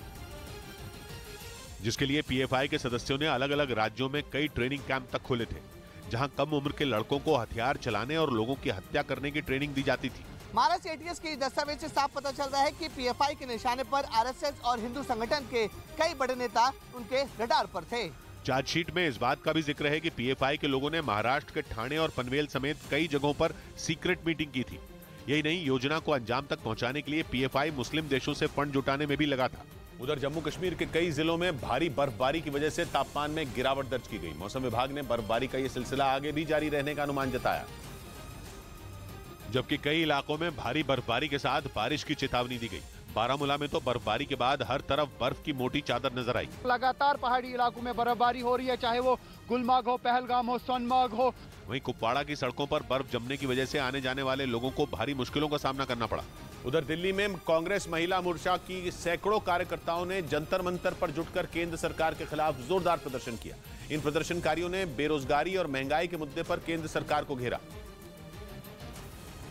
जिसके लिए पीएफआई के सदस्यों ने अलग अलग राज्यों में कई ट्रेनिंग कैंप तक खोले थे, जहां कम उम्र के लड़कों को हथियार चलाने और लोगों की हत्या करने की ट्रेनिंग दी जाती थी। महाराष्ट्र एटीएस के दस्तावेज से साफ पता चल रहा है कि पीएफआई के निशाने पर आरएसएस और हिंदू संगठन के कई बड़े नेता उनके रडार पर थे। चार्जशीट में इस बात का भी जिक्र है कि पीएफआई के लोगों ने महाराष्ट्र के ठाणे और पनवेल समेत कई जगहों पर सीक्रेट मीटिंग की थी। यही नहीं, योजना को अंजाम तक पहुंचाने के लिए पीएफआई मुस्लिम देशों से फंड जुटाने में भी लगा था। उधर जम्मू कश्मीर के कई जिलों में भारी बर्फबारी की वजह से तापमान में गिरावट दर्ज की गई। मौसम विभाग ने बर्फबारी का यह सिलसिला आगे भी जारी रहने का अनुमान जताया, जबकि कई इलाकों में भारी बर्फबारी के साथ बारिश की चेतावनी दी गई। बारामूला में तो बर्फबारी के बाद हर तरफ बर्फ की मोटी चादर नजर आई। लगातार पहाड़ी इलाकों में बर्फबारी हो रही है, चाहे वो गुलमर्ग हो, पहलगाम हो, सोनमर्ग हो। वहीं कुपवाड़ा की सड़कों पर बर्फ जमने की वजह से आने जाने वाले लोगों को भारी मुश्किलों का सामना करना पड़ा। उधर दिल्ली में कांग्रेस महिला मोर्चा की सैकड़ों कार्यकर्ताओं ने जंतर मंतर पर जुटकर केंद्र सरकार के खिलाफ जोरदार प्रदर्शन किया। इन प्रदर्शनकारियों ने बेरोजगारी और महंगाई के मुद्दे पर केंद्र सरकार को घेरा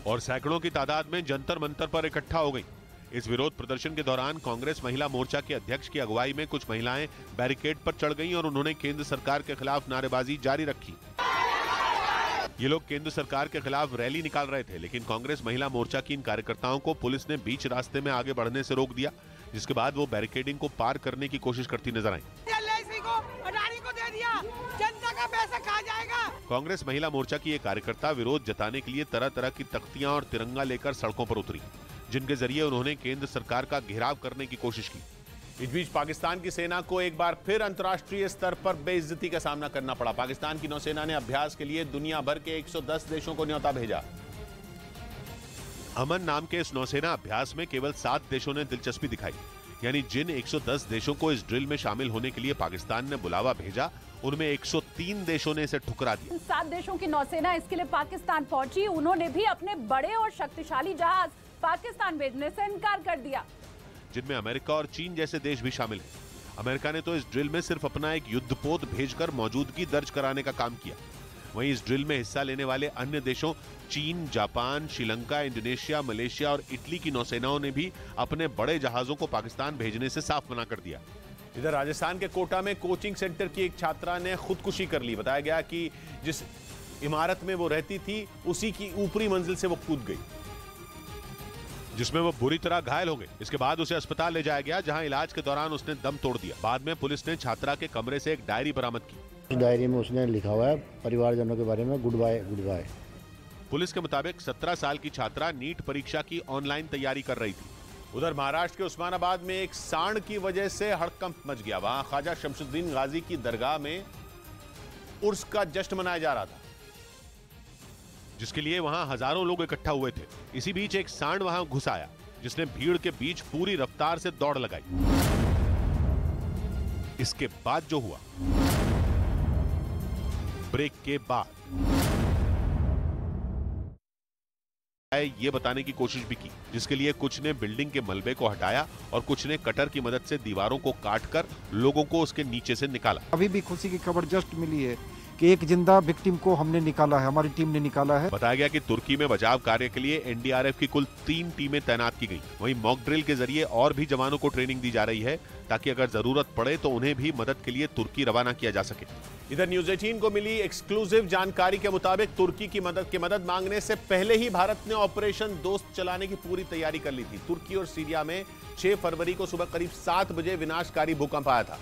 और सैकड़ों की तादाद में जंतर मंतर पर इकट्ठा हो गई। इस विरोध प्रदर्शन के दौरान कांग्रेस महिला मोर्चा के अध्यक्ष की अगुवाई में कुछ महिलाएं बैरिकेड पर चढ़ गईं और उन्होंने केंद्र सरकार के खिलाफ नारेबाजी जारी रखी। ये लोग केंद्र सरकार के खिलाफ रैली निकाल रहे थे, लेकिन कांग्रेस महिला मोर्चा की इन कार्यकर्ताओं को पुलिस ने बीच रास्ते में आगे बढ़ने से रोक दिया, जिसके बाद वो बैरिकेडिंग को पार करने की कोशिश करती नजर आई। को दे दिया, जनता का पैसा खा जाएगा। कांग्रेस महिला मोर्चा की ये कार्यकर्ता विरोध जताने के लिए तरह तरह की तख्तियां और तिरंगा लेकर सड़कों पर उतरी, जिनके जरिए उन्होंने केंद्र सरकार का घेराव करने की कोशिश की। इस बीच पाकिस्तान की सेना को एक बार फिर अंतर्राष्ट्रीय स्तर पर बेइज्जती का सामना करना पड़ा। पाकिस्तान की नौसेना ने अभ्यास के लिए दुनिया भर के 110 देशों को न्योता भेजा। अमन नाम के इस नौसेना अभ्यास में केवल 7 देशों ने दिलचस्पी दिखाई, यानी जिन 110 देशों को इस ड्रिल में शामिल होने के लिए पाकिस्तान ने बुलावा भेजा, उनमें 103 देशों ने इसे ठुकरा दिया। 7 देशों की नौसेना इसके लिए पाकिस्तान पहुंची। उन्होंने भी अपने बड़े और शक्तिशाली जहाज पाकिस्तान भेजने से इनकार कर दिया, जिनमें अमेरिका और चीन जैसे देश भी शामिल हैं। अमेरिका ने तो इस ड्रिल में सिर्फ अपना एक युद्धपोत भेजकर मौजूदगी दर्ज कराने का काम किया। वहीं इस ड्रिल में हिस्सा लेने वाले अन्य देशों चीन, जापान, श्रीलंका, इंडोनेशिया, मलेशिया और इटली की नौसेनाओं ने भी अपने बड़े जहाजों को पाकिस्तान भेजने से साफ मना कर दिया। इधर राजस्थान के कोटा में कोचिंग सेंटर की एक छात्रा ने खुदकुशी कर ली। बताया गया कि जिस इमारत में वो रहती थी उसी की ऊपरी मंजिल से वो कूद गई, जिसमें वो बुरी तरह घायल हो गई। इसके बाद उसे अस्पताल ले जाया गया, जहां इलाज के दौरान उसने दम तोड़ दिया। बाद में पुलिस ने छात्रा के कमरे से एक डायरी बरामद की। उस डायरी में उसने लिखा हुआ है परिवारजनों के बारे में, good bye good bye. Police के मुताबिक 17 साल की छात्रा नीट परीक्षा की ऑनलाइन तैयारी कर रही थी। उधर महाराष्ट्र के उस्मानाबाद में एक सांड की वजह से हड़कंप मच गया। वहां ख्वाजा शमसुद्दीन गाजी की दरगाह में उर्स का जश्न मनाया जा रहा था, जिसके लिए वहां हजारों लोग इकट्ठा हुए थे। इसी बीच एक सांड वहां घुस आया, जिसने भीड़ के बीच पूरी रफ्तार से दौड़ लगाई। इसके बाद जो हुआ, ब्रेक के बाद ये बताने की कोशिश भी की, जिसके लिए कुछ ने बिल्डिंग के मलबे को हटाया और कुछ ने कटर की मदद से दीवारों को काटकर लोगों को उसके नीचे से निकाला। अभी भी खुशी की खबर जस्ट मिली है कि एक जिंदा विक्टिम को हमने निकाला है, हमारी टीम ने निकाला है। बताया गया कि तुर्की में बचाव कार्य के लिए एनडीआरएफ की कुल 3 टीमें तैनात की गई। वहीं मॉक ड्रिल के जरिए और भी जवानों को ट्रेनिंग दी जा रही है ताकि अगर जरूरत पड़े तो उन्हें भी मदद के लिए तुर्की रवाना किया जा सके। इधर न्यूज 18 को मिली एक्सक्लूसिव जानकारी के मुताबिक तुर्की की मदद मांगने से पहले ही भारत ने ऑपरेशन दोस्त चलाने की पूरी तैयारी कर ली थी। तुर्की और सीरिया में 6 फरवरी को सुबह करीब 7 बजे विनाशकारी भूकंप आया था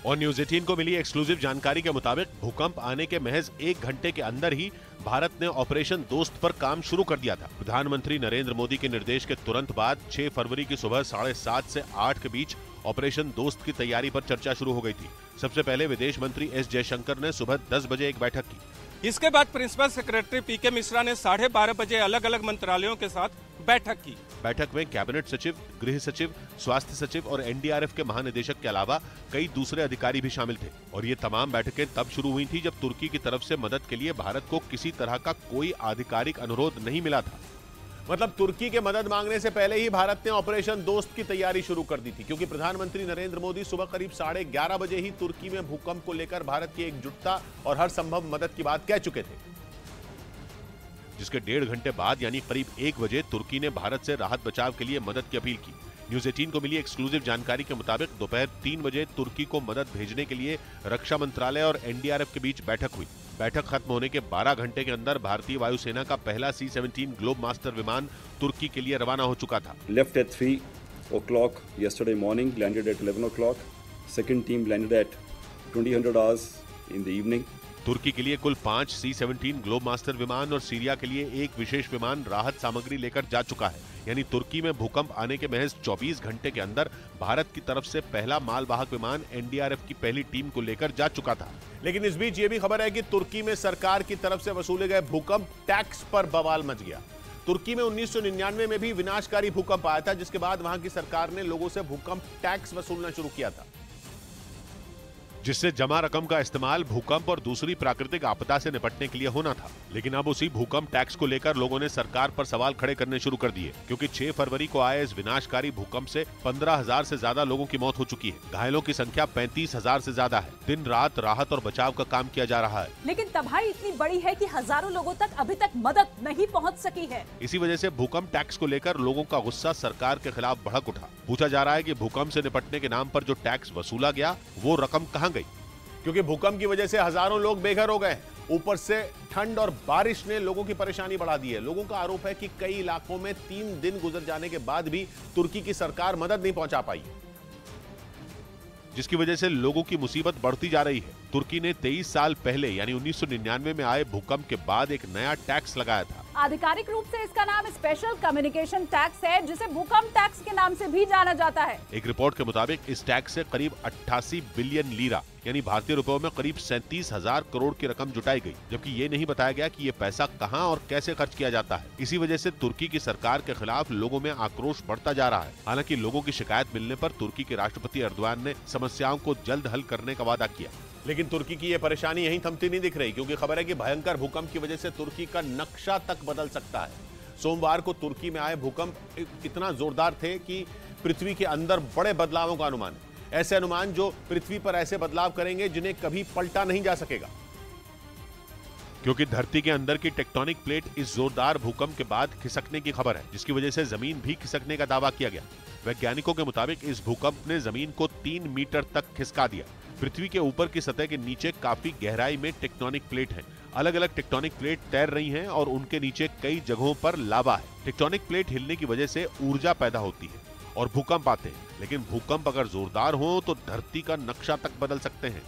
और न्यूज 18 को मिली एक्सक्लूसिव जानकारी के मुताबिक भूकंप आने के महज 1 घंटे के अंदर ही भारत ने ऑपरेशन दोस्त पर काम शुरू कर दिया था। प्रधानमंत्री नरेंद्र मोदी के निर्देश के तुरंत बाद 6 फरवरी की सुबह 7:30 से 8 के बीच ऑपरेशन दोस्त की तैयारी पर चर्चा शुरू हो गई थी। सबसे पहले विदेश मंत्री एस जयशंकर ने सुबह 10 बजे एक बैठक की। इसके बाद प्रिंसिपल सेक्रेटरी पीके मिश्रा ने 12:30 बजे अलग अलग मंत्रालयों के साथ बैठक की। बैठक में कैबिनेट सचिव, गृह सचिव, स्वास्थ्य सचिव और एनडीआरएफ के महानिदेशक के अलावा कई दूसरे अधिकारी भी शामिल थे और ये तमाम बैठकें तब शुरू हुई थी जब तुर्की की तरफ से मदद के लिए भारत को किसी तरह का कोई आधिकारिक अनुरोध नहीं मिला था। मतलब तुर्की के मदद मांगने से पहले ही भारत ने ऑपरेशन दोस्त की तैयारी शुरू कर दी थी, क्योंकि प्रधानमंत्री नरेंद्र मोदी सुबह करीब 11:30 बजे ही तुर्की में भूकंप को लेकर भारत की एकजुटता और हर संभव मदद की बात कह चुके थे। जिसके 1.5 घंटे बाद यानी करीब 1 बजे तुर्की ने भारत से राहत बचाव के लिए मदद की अपील की। न्यूज 18 को मिली एक्सक्लूसिव जानकारी के मुताबिक दोपहर 3 बजे तुर्की को मदद भेजने के लिए रक्षा मंत्रालय और एनडीआरएफ के बीच बैठक हुई। बैठक खत्म होने के 12 घंटे के अंदर भारतीय वायुसेना का पहला C-17 ग्लोब मास्टर विमान तुर्की के लिए रवाना हो चुका था। Left at 3 o'clock yesterday morning, landed at 11 o'clock. Second team landed at 2000 hours in the evening. तुर्की के लिए कुल 5 C-17 ग्लोब मास्टर विमान और सीरिया के लिए एक विशेष विमान राहत सामग्री लेकर जा चुका है। यानी तुर्की में भूकंप आने के महज 24 घंटे के अंदर भारत की तरफ से पहला मालवाहक विमान एनडीआरएफ की पहली टीम को लेकर जा चुका था। लेकिन इस बीच ये भी खबर है कि तुर्की में सरकार की तरफ से वसूले गए भूकंप टैक्स पर बवाल मच गया। तुर्की में 1999 में भी विनाशकारी भूकंप आया था, जिसके बाद वहां की सरकार ने लोगों से भूकंप टैक्स वसूलना शुरू किया था, जिससे जमा रकम का इस्तेमाल भूकंप और दूसरी प्राकृतिक आपदा से निपटने के लिए होना था। लेकिन अब उसी भूकंप टैक्स को लेकर लोगों ने सरकार पर सवाल खड़े करने शुरू कर दिए, क्योंकि 6 फरवरी को आए इस विनाशकारी भूकंप से 15,000 से ज्यादा लोगों की मौत हो चुकी है। घायलों की संख्या 35,000 से ज्यादा है। दिन रात राहत और बचाव का काम किया जा रहा है, लेकिन तबाही इतनी बड़ी है कि हजारों लोगों तक अभी तक मदद नहीं पहुँच सकी है। इसी वजह से भूकंप टैक्स को लेकर लोगों का गुस्सा सरकार के खिलाफ भड़क उठा। पूछा जा रहा है कि भूकंप से निपटने के नाम पर जो टैक्स वसूला गया वो रकम कहाँ गई, क्योंकि भूकंप की वजह से हजारों लोग बेघर हो गए। ऊपर से ठंड और बारिश ने लोगों की परेशानी बढ़ा दी है। लोगों का आरोप है कि कई इलाकों में 3 दिन गुजर जाने के बाद भी तुर्की की सरकार मदद नहीं पहुंचा पाई, जिसकी वजह से लोगों की मुसीबत बढ़ती जा रही है। तुर्की ने 23 साल पहले यानी 1999 में आए भूकंप के बाद एक नया टैक्स लगाया था। आधिकारिक रूप से इसका नाम स्पेशल कम्युनिकेशन टैक्स है, जिसे भूकंप टैक्स के नाम से भी जाना जाता है। एक रिपोर्ट के मुताबिक इस टैक्स से करीब 88 बिलियन लीरा यानी भारतीय रुपयों में करीब 37,000 करोड़ की रकम जुटाई गई, जबकि ये नहीं बताया गया कि ये पैसा कहां और कैसे खर्च किया जाता है। इसी वजह से तुर्की की सरकार के खिलाफ लोगों में आक्रोश बढ़ता जा रहा है। हालांकि लोगों की शिकायत मिलने पर तुर्की के राष्ट्रपति एर्दोगान ने समस्याओं को जल्द हल करने का वादा किया। लेकिन तुर्की की ये परेशानी यहीं थमती नहीं दिख रही, क्योंकि खबर है कि भयंकर भूकंप की वजह से तुर्की का नक्शा तक बदल सकता है। सोमवार को तुर्की में आए भूकंप इतना जोरदार थे कि पृथ्वी के अंदर बड़े बदलावों का अनुमान है। ऐसे अनुमान जो पृथ्वी पर ऐसे बदलाव करेंगे जिन्हें कभी पलटा नहीं जा सकेगा, क्योंकि धरती के अंदर की टेक्टोनिक प्लेट इस जोरदार भूकंप के बाद खिसकने की खबर है, जिसकी वजह से जमीन भी खिसकने का दावा किया गया। वैज्ञानिकों के मुताबिक इस भूकंप ने जमीन को 3 मीटर तक खिसका दिया। पृथ्वी के ऊपर की सतह के नीचे काफी गहराई में टेक्टोनिक प्लेट है। अलग अलग टेक्टोनिक प्लेट तैर रही हैं और उनके नीचे कई जगहों पर लावा है। टेक्टोनिक प्लेट हिलने की वजह से ऊर्जा पैदा होती है और भूकंप आते हैं, लेकिन भूकंप अगर जोरदार हो तो धरती का नक्शा तक बदल सकते हैं।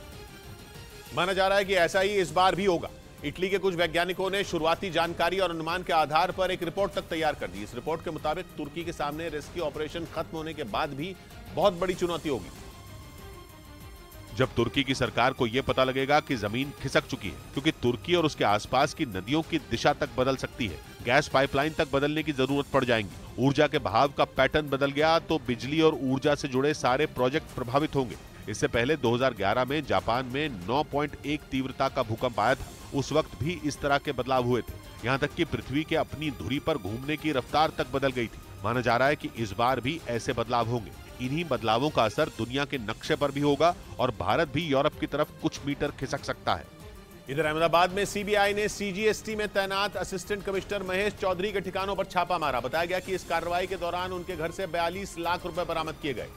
माना जा रहा है कि ऐसा ही इस बार भी होगा। इटली के कुछ वैज्ञानिकों ने शुरुआती जानकारी और अनुमान के आधार पर एक रिपोर्ट तक तैयार कर दी। इस रिपोर्ट के मुताबिक तुर्की के सामने रेस्क्यू ऑपरेशन खत्म होने के बाद भी बहुत बड़ी चुनौती होगी। जब तुर्की की सरकार को यह पता लगेगा कि जमीन खिसक चुकी है, क्योंकि तुर्की और उसके आसपास की नदियों की दिशा तक बदल सकती है, गैस पाइपलाइन तक बदलने की जरूरत पड़ जाएंगी। ऊर्जा के बहाव का पैटर्न बदल गया तो बिजली और ऊर्जा से जुड़े सारे प्रोजेक्ट प्रभावित होंगे। इससे पहले 2011 में जापान में 9.1 तीव्रता का भूकंप आया था। उस वक्त भी इस तरह के बदलाव हुए थे। यहाँ तक कि पृथ्वी के अपनी धुरी पर घूमने की रफ्तार तक बदल गई थी। माना जा रहा है कि इस बार भी ऐसे बदलाव होंगे। इन्हीं बदलावों का असर दुनिया के नक्शे पर भी होगा और भारत भी यूरोप की तरफ कुछ मीटर खिसक सकता है। इधर अहमदाबाद में सीबीआई ने सीजीएसटी में तैनात असिस्टेंट कमिश्नर महेश चौधरी के ठिकानों पर छापा मारा। बताया गया कि इस कार्रवाई के दौरान उनके घर से 42 लाख रुपए बरामद किए गए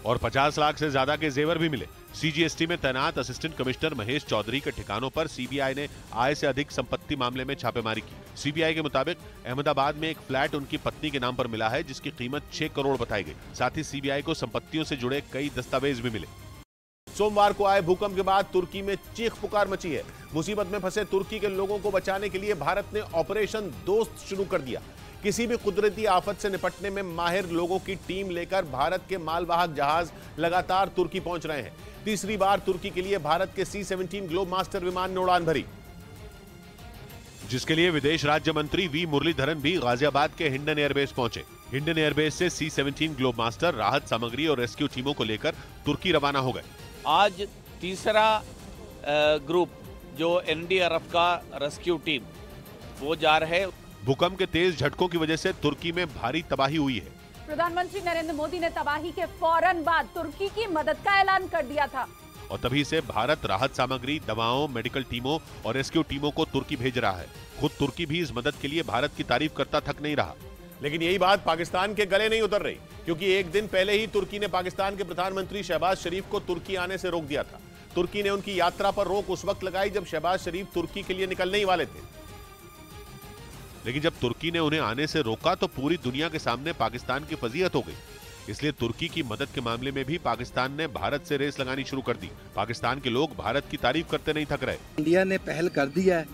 और 50 लाख से ज्यादा के जेवर भी मिले। सीजीएसटी में तैनात असिस्टेंट कमिश्नर महेश चौधरी के ठिकानों पर सीबीआई ने आय से अधिक संपत्ति मामले में छापेमारी की। सीबीआई के मुताबिक अहमदाबाद में एक फ्लैट उनकी पत्नी के नाम पर मिला है, जिसकी कीमत 6 करोड़ बताई गई। साथ ही सीबीआई को संपत्तियों से जुड़े कई दस्तावेज भी मिले। सोमवार को आए भूकंप के बाद तुर्की में चीख पुकार मची है। मुसीबत में फंसे तुर्की के लोगों को बचाने के लिए भारत ने ऑपरेशन दोस्त शुरू कर दिया। किसी भी कुदरती आफत से निपटने में माहिर लोगों की टीम लेकर भारत के मालवाहक जहाज लगातार तुर्की पहुंच रहे हैं। तीसरी बार तुर्की के लिए भारत के C-17 ग्लोब मास्टर विमान ने उड़ान भरी, जिसके लिए विदेश राज्य मंत्री वी मुरलीधरन भी गाजियाबाद के हिंडन एयरबेस पहुंचे। हिंडन एयरबेस से C-17 ग्लोब मास्टर राहत सामग्री और रेस्क्यू टीमों को लेकर तुर्की रवाना हो गए। आज तीसरा ग्रुप जो एनडीआरएफ का रेस्क्यू टीम वो जा रहे। भूकंप के तेज झटकों की वजह से तुर्की में भारी तबाही हुई है। प्रधानमंत्री नरेंद्र मोदी ने तबाही के फौरन बाद तुर्की की मदद का ऐलान कर दिया था और तभी से भारत राहत सामग्री, दवाओं, मेडिकल टीमों और रेस्क्यू टीमों को तुर्की भेज रहा है। खुद तुर्की भी इस मदद के लिए भारत की तारीफ करता थक नहीं रहा। लेकिन यही बात पाकिस्तान के गले नहीं उतर रही, क्योंकि एक दिन पहले ही तुर्की ने पाकिस्तान के प्रधानमंत्री शहबाज शरीफ को तुर्की आने से रोक दिया था। तुर्की ने उनकी यात्रा पर रोक उस वक्त लगाई जब शहबाज शरीफ तुर्की के लिए निकलने ही वाले थे। लेकिन जब तुर्की ने उन्हें आने से रोका तो पूरी दुनिया के सामने पाकिस्तान की फजीहत हो गई। इसलिए तुर्की की मदद के मामले में भी पाकिस्तान ने भारत से रेस लगानी शुरू कर दी। पाकिस्तान के लोग भारत की तारीफ करते नहीं थक रहे। इंडिया ने पहल कर दी है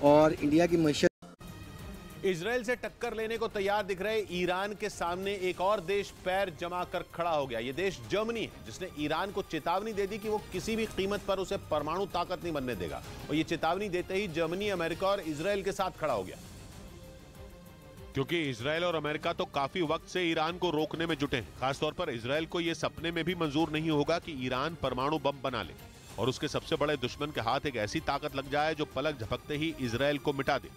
और इंडिया की मईशत। इजराइल से टक्कर लेने को तैयार दिख रहे ईरान के सामने एक और देश पैर जमा कर खड़ा हो गया। यह देश जर्मनी है, जिसने ईरान को चेतावनी दे दी कि वो किसी भी कीमत पर उसे परमाणु ताकत नहीं बनने देगा। और ये चेतावनी देते ही जर्मनी, अमेरिका और इजराइल के साथ खड़ा हो गया, क्योंकि इजराइल और अमेरिका तो काफी वक्त से ईरान को रोकने में जुटे हैं। खासतौर पर इजराइल को यह सपने में भी मंजूर नहीं होगा कि ईरान परमाणु बम बना ले और उसके सबसे बड़े दुश्मन के हाथ एक ऐसी ताकत लग जाए जो पलक झपकते ही इजराइल को मिटा दे।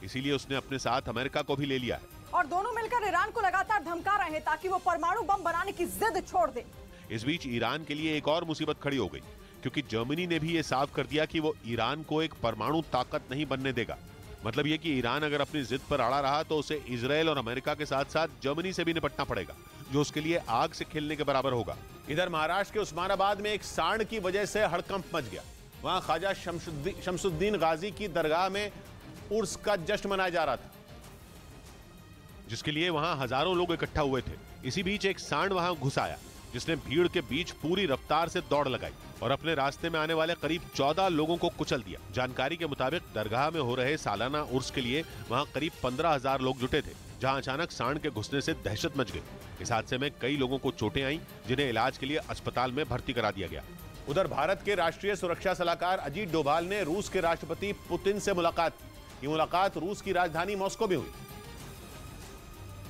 इसीलिए उसने अपने साथ अमेरिका को भी ले लिया है और दोनों मिलकर ईरान को लगातार धमका रहे हैं ताकि वो परमाणु बम बनाने की जिद छोड़ दे। इस बीच ईरान के लिए एक और मुसीबत खड़ी हो गई, क्योंकि जर्मनी ने भी ये साफ कर दिया कि वो ईरान को एक परमाणु ताकत नहीं बनने देगा। मतलब ये कि ईरान अगर अपनी जिद पर अड़ा रहा तो उसे इजराइल और अमेरिका के साथ साथ जर्मनी से भी निपटना पड़ेगा, जो उसके लिए आग से खेलने के बराबर होगा। इधर महाराष्ट्र के उस्मानाबाद में एक सांड की वजह से हड़कंप मच गया। वहां ख्वाजा शमसुद्दीन गाजी की दरगाह में उर्स का जश्न मनाया जा रहा था, जिसके लिए वहां हजारों लोग इकट्ठा हुए थे। इसी बीच एक सांड वहां घुस आया, जिसने भीड़ के बीच पूरी रफ्तार से दौड़ लगाई और अपने रास्ते में आने वाले करीब 14 लोगों को कुचल दिया। जानकारी के मुताबिक दरगाह में हो रहे सालाना उर्स के लिए वहां करीब 15,000 लोग जुटे थे, जहां अचानक सांड के घुसने से दहशत मच गई। इस हादसे में कई लोगों को चोटें आईं, जिन्हें इलाज के लिए अस्पताल में भर्ती करा दिया गया। उधर भारत के राष्ट्रीय सुरक्षा सलाहकार अजीत डोभाल ने रूस के राष्ट्रपति पुतिन से मुलाकात की। ये मुलाकात रूस की राजधानी मॉस्को में हुई,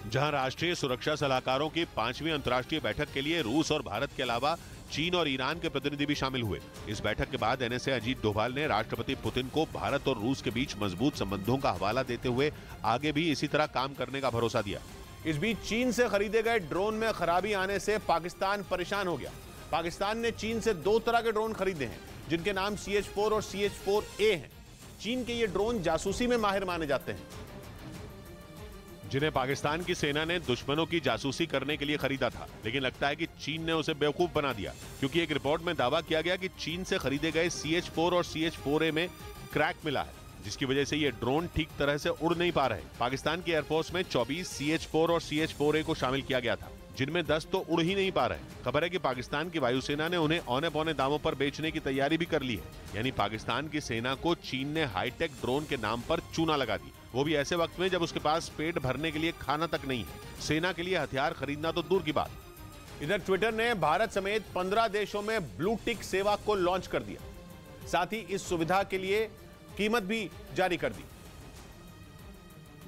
जहां राष्ट्रीय सुरक्षा सलाहकारों की 5वीं अंतर्राष्ट्रीय बैठक के लिए रूस और भारत के अलावा चीन और ईरान के प्रतिनिधि भी शामिल हुए। इस बैठक के बाद एनएसए अजीत डोभाल ने राष्ट्रपति पुतिन को भारत और रूस के बीच मजबूत संबंधों का हवाला देते हुए आगे भी इसी तरह काम करने का भरोसा दिया। इस बीच चीन से खरीदे गए ड्रोन में खराबी आने से पाकिस्तान परेशान हो गया। पाकिस्तान ने चीन से 2 तरह के ड्रोन खरीदे हैं, जिनके नाम CH-4 और CH-4A हैं। चीन के ये ड्रोन जासूसी में माहिर माने जाते हैं, जिन्हें पाकिस्तान की सेना ने दुश्मनों की जासूसी करने के लिए खरीदा था। लेकिन लगता है कि चीन ने उसे बेवकूफ बना दिया, क्योंकि एक रिपोर्ट में दावा किया गया कि चीन से खरीदे गए CH-4 और CH-4A में क्रैक मिला है, जिसकी वजह से ये ड्रोन ठीक तरह से उड़ नहीं पा रहे। पाकिस्तान की एयरफोर्स में 24 CH-4 और CH-4A को शामिल किया गया था, जिनमें 10 तो उड़ ही नहीं पा रहे। खबर है कि पाकिस्तान की वायुसेना ने उन्हें औने पौने दामों पर बेचने की तैयारी भी कर ली है। यानी पाकिस्तान की सेना को चीन ने हाईटेक ड्रोन के नाम पर चूना लगा दी, वो भी ऐसे वक्त में जब उसके पास पेट भरने के लिए खाना तक नहीं है। सेना के लिए हथियार खरीदना तो दूर की बात। इधर ट्विटर ने भारत समेत 15 देशों में ब्लू टिक सेवा को लॉन्च कर दिया। साथ ही इस सुविधा के लिए कीमत भी जारी कर दी,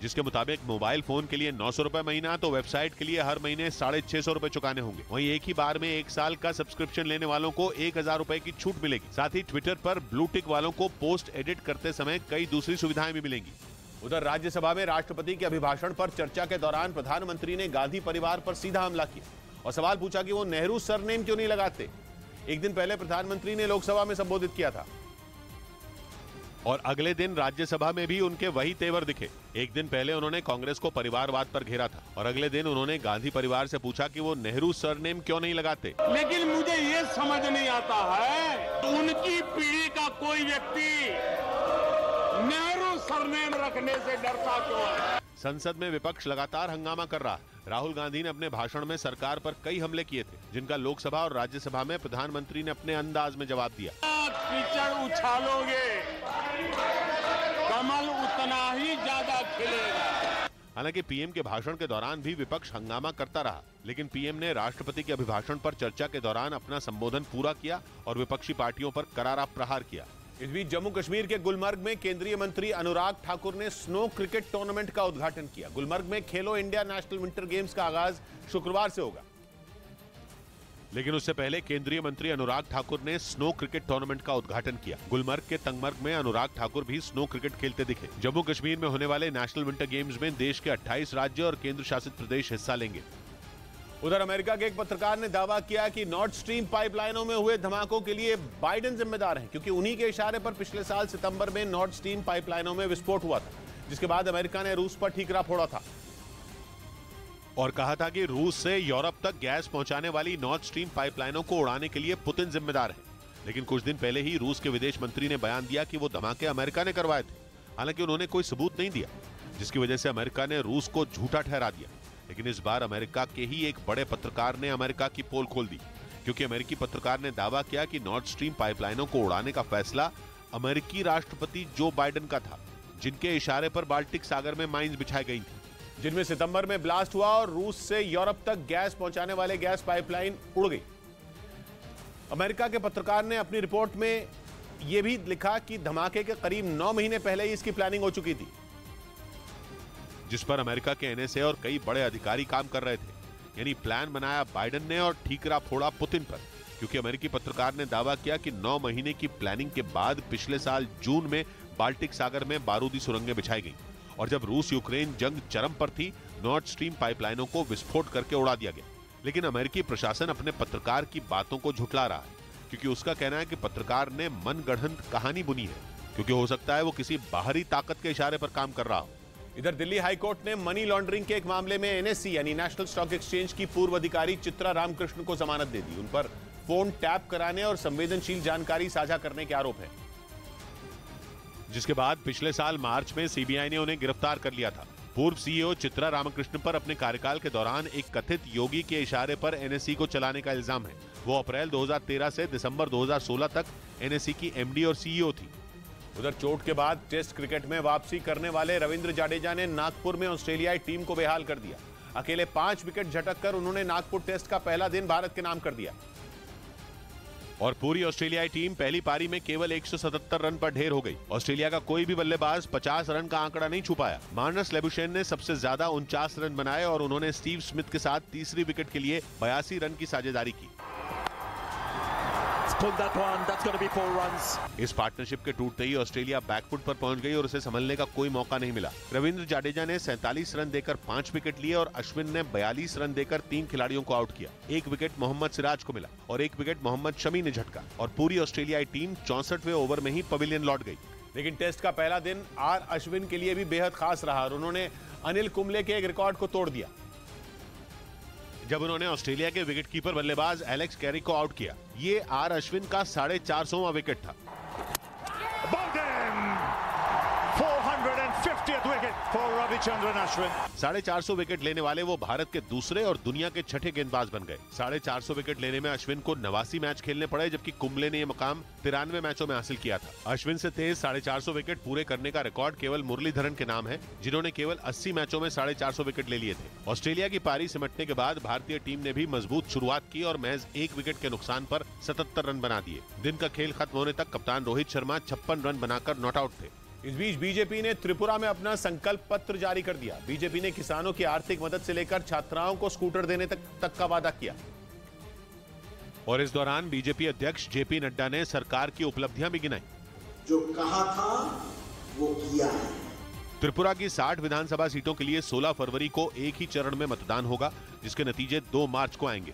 जिसके मुताबिक मोबाइल फोन के लिए 900 रुपए महीना तो वेबसाइट के लिए हर महीने 650 रुपए चुकाने होंगे। वहीं एक ही बार में 1 साल का सब्सक्रिप्शन लेने वालों को 1000 रुपए की छूट मिलेगी। साथ ही ट्विटर पर ब्लू टिक वालों को पोस्ट एडिट करते समय कई दूसरी सुविधाएं भी मिलेंगी। उधर राज्यसभा में राष्ट्रपति के अभिभाषण पर चर्चा के दौरान प्रधानमंत्री ने गांधी परिवार पर सीधा हमला किया और सवाल पूछा कि वो नेहरू सरनेम क्यों नहीं लगाते। एक दिन पहले प्रधानमंत्री ने लोकसभा में संबोधित किया था और अगले दिन राज्यसभा में भी उनके वही तेवर दिखे। एक दिन पहले उन्होंने कांग्रेस को परिवारवाद पर घेरा था और अगले दिन उन्होंने गांधी परिवार से पूछा कि वो नेहरू सरनेम क्यों नहीं लगाते। लेकिन मुझे ये समझ नहीं आता है उनकी पीढ़ी का कोई व्यक्ति नेहरू सरनेम रखने से डरता क्यों है। संसद में विपक्ष लगातार हंगामा कर रहा है। राहुल गांधी ने अपने भाषण में सरकार पर कई हमले किए थे, जिनका लोकसभा और राज्यसभा में प्रधानमंत्री ने अपने अंदाज में जवाब दिया। कीचड़ उछालोगे, कमल उतना ही ज्यादा खिलेगा। हालांकि पीएम के भाषण के दौरान भी विपक्ष हंगामा करता रहा, लेकिन पीएम ने राष्ट्रपति के अभिभाषण पर चर्चा के दौरान अपना संबोधन पूरा किया और विपक्षी पार्टियों पर करारा प्रहार किया। इस बीच जम्मू कश्मीर के गुलमर्ग में केंद्रीय मंत्री अनुराग ठाकुर ने स्नो क्रिकेट टूर्नामेंट का उद्घाटन किया। गुलमर्ग में खेलो इंडिया नेशनल विंटर गेम्स का आगाज शुक्रवार से होगा, लेकिन उससे पहले केंद्रीय मंत्री अनुराग ठाकुर ने स्नो क्रिकेट टूर्नामेंट का उद्घाटन किया। गुलमर्ग के तंगमर्ग में अनुराग ठाकुर भी स्नो क्रिकेट खेलते दिखे। जम्मू कश्मीर में होने वाले नेशनल विंटर गेम्स में देश के 28 राज्य और केंद्र शासित प्रदेश हिस्सा लेंगे। उधर अमेरिका के एक पत्रकार ने दावा किया कि नॉर्थ स्ट्रीम पाइपलाइनों में हुए धमाकों के लिए बाइडेन जिम्मेदार हैं, क्योंकि उन्हीं के इशारे पर पिछले साल सितंबर में नॉर्थ स्ट्रीम पाइपलाइनों में विस्फोट हुआ था, जिसके बाद अमेरिका ने रूस पर ठीकरा फोड़ा था और कहा था कि रूस से यूरोप तक गैस पहुंचाने वाली नॉर्थ स्ट्रीम पाइपलाइनों को उड़ाने के लिए पुतिन जिम्मेदार है। लेकिन कुछ दिन पहले ही रूस के विदेश मंत्री ने बयान दिया कि वो धमाके अमेरिका ने करवाए थे। हालांकि उन्होंने कोई सबूत नहीं दिया, जिसकी वजह से अमेरिका ने रूस को झूठा ठहरा दिया। लेकिन इस बार अमेरिका के ही एक बड़े पत्रकार ने अमेरिका की पोल खोल दी, क्योंकि अमेरिकी पत्रकार ने दावा किया कि नॉर्थ स्ट्रीम पाइपलाइनों को उड़ाने का फैसला अमेरिकी राष्ट्रपति जो बाइडेन का था, जिनके इशारे पर बाल्टिक सागर में माइंस बिछाई गई थी, जिनमें सितंबर में ब्लास्ट हुआ और रूस से यूरोप तक गैस पहुंचाने वाले गैस पाइपलाइन उड़ गई। अमेरिका के पत्रकार ने अपनी रिपोर्ट में यह भी लिखा कि धमाके के करीब 9 महीने पहले ही इसकी प्लानिंग हो चुकी थी, जिस पर अमेरिका के एनएसए और कई बड़े अधिकारी काम कर रहे थे। यानी प्लान बनाया बाइडेन ने और ठीकरा फोड़ा पुतिन पर, क्योंकि अमेरिकी पत्रकार ने दावा किया कि 9 महीने की प्लानिंग के बाद पिछले साल जून में बाल्टिक सागर में बारूदी सुरंगें बिछाई गई और जब रूस यूक्रेन जंग चरम पर थी, नॉर्थ स्ट्रीम पाइपलाइनों को विस्फोट करके उड़ा दिया गया। लेकिन अमेरिकी प्रशासन अपने पत्रकार की बातों को झुठला रहा है, क्योंकि उसका कहना है कि पत्रकार ने मनगढ़ंत कहानी बुनी है, क्योंकि हो सकता है वो किसी बाहरी ताकत के इशारे पर काम कर रहा हो। इधर दिल्ली हाईकोर्ट ने मनी लॉन्ड्रिंग के एक मामले में एनएससी यानी नेशनल स्टॉक एक्सचेंज की पूर्व अधिकारी चित्रा रामकृष्ण को जमानत दे दी। उन पर फोन टैप कराने और संवेदनशील जानकारी साझा करने के आरोप है, जिसके बाद पिछले साल मार्च में सीबीआई ने उन्हें गिरफ्तार कर लिया था। पूर्व सीईओ चित्रा रामकृष्ण पर अपने कार्यकाल के दौरान एक कथित योगी के इशारे पर एनएससी को चलाने का इल्जाम है। वो अप्रैल 2013 से दिसंबर 2016 तक एनएससी की एमडी और सीईओ थी। उधर चोट के बाद टेस्ट क्रिकेट में वापसी करने वाले रविंद्र जाडेजा ने नागपुर में ऑस्ट्रेलियाई टीम को बेहाल कर दिया। अकेले 5 विकेट झटककर उन्होंने नागपुर टेस्ट का पहला दिन भारत के नाम कर दिया और पूरी ऑस्ट्रेलियाई टीम पहली पारी में केवल 177 रन पर ढेर हो गई। ऑस्ट्रेलिया का कोई भी बल्लेबाज 50 रन का आंकड़ा नहीं छू पाया। मार्नस लेबुशेन ने सबसे ज्यादा 49 रन बनाए और उन्होंने स्टीव स्मिथ के साथ तीसरी विकेट के लिए 82 रन की साझेदारी की। इस पार्टनरशिप के टूटते ही ऑस्ट्रेलिया बैकफुट पर पहुंच गई और उसे संभलने का कोई मौका नहीं मिला। रविंद्र जाडेजा ने 47 रन देकर 5 विकेट लिए और अश्विन ने 42 रन देकर 3 खिलाड़ियों को आउट किया। 1 विकेट मोहम्मद सिराज को मिला और 1 विकेट मोहम्मद शमी ने झटका और पूरी ऑस्ट्रेलियाई टीम 64वें ओवर में ही पवेलियन लौट गई। लेकिन टेस्ट का पहला दिन आर अश्विन के लिए भी बेहद खास रहा और उन्होंने अनिल कुंबले के एक रिकॉर्ड को तोड़ दिया, जब उन्होंने ऑस्ट्रेलिया के विकेटकीपर बल्लेबाज एलेक्स कैरी को आउट किया। ये आर अश्विन का 450वां विकेट था। 450th wicket for Ravichandran Ashwin. 450 wicket लेने वाले वो भारत के दूसरे और दुनिया के छठे गेंदबाज बन गए। 450 विकेट लेने में अश्विन को 89 मैच खेलने पड़े, जबकि कुंबले ने यह मुकाम 93 मैचों में हासिल किया था। अश्विन से तेज 450 विकेट पूरे करने का रिकॉर्ड केवल मुरलीधरन के नाम है, जिन्होंने केवल 80 मैचों में 450 विकेट ले लिए थे। ऑस्ट्रेलिया की पारी सिमटने के बाद भारतीय टीम ने भी मजबूत शुरुआत की और महज 1 विकेट के नुकसान पर 77 रन बना दिए। दिन का खेल खत्म होने तक कप्तान रोहित शर्मा 56 रन बनाकर नॉट आउट थे। इस बीच बीजेपी ने त्रिपुरा में अपना संकल्प पत्र जारी कर दिया। बीजेपी ने किसानों की आर्थिक मदद से लेकर छात्राओं को स्कूटर देने तक का वादा किया। और इस दौरान बीजेपी अध्यक्ष जेपी नड्डा ने सरकार की उपलब्धियां भी गिनाई। जो कहा था वो किया है। त्रिपुरा की 60 विधानसभा सीटों के लिए 16 फरवरी को एक ही चरण में मतदान होगा, जिसके नतीजे 2 मार्च को आएंगे।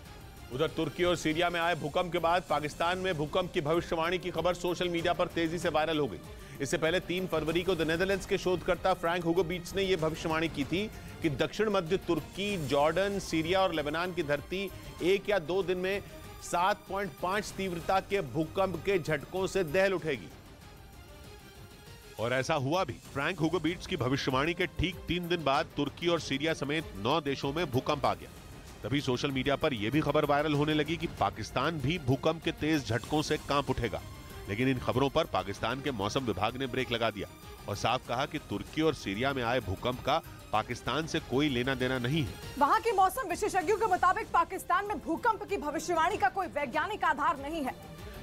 उधर तुर्की और सीरिया में आए भूकंप के बाद पाकिस्तान में भूकंप की भविष्यवाणी की खबर सोशल मीडिया पर तेजी से वायरल हो गई। इससे पहले 3 फरवरी को द नेदरलैंड्स के शोधकर्ता फ्रैंक हुगो बीट्स ने यह भविष्यवाणी की थी कि दक्षिण मध्य तुर्की, जॉर्डन, सीरिया और लेबनान की धरती 1 या 2 दिन में 7.5 तीव्रता के भूकंप के झटकों से दहल उठेगी। और ऐसा हुआ भी। फ्रैंक हुगो बीट्स की भविष्यवाणी के ठीक 3 दिन बाद तुर्की और सीरिया समेत 9 देशों में भूकंप आ गया। तभी सोशल मीडिया पर यह भी खबर वायरल होने लगी कि पाकिस्तान भी भूकंप के तेज झटकों से कांप उठेगा। लेकिन इन खबरों पर पाकिस्तान के मौसम विभाग ने ब्रेक लगा दिया और साफ कहा कि तुर्की और सीरिया में आए भूकंप का पाकिस्तान से कोई लेना देना नहीं है। वहाँ के मौसम विशेषज्ञों के मुताबिक पाकिस्तान में भूकंप की भविष्यवाणी का कोई वैज्ञानिक आधार नहीं है।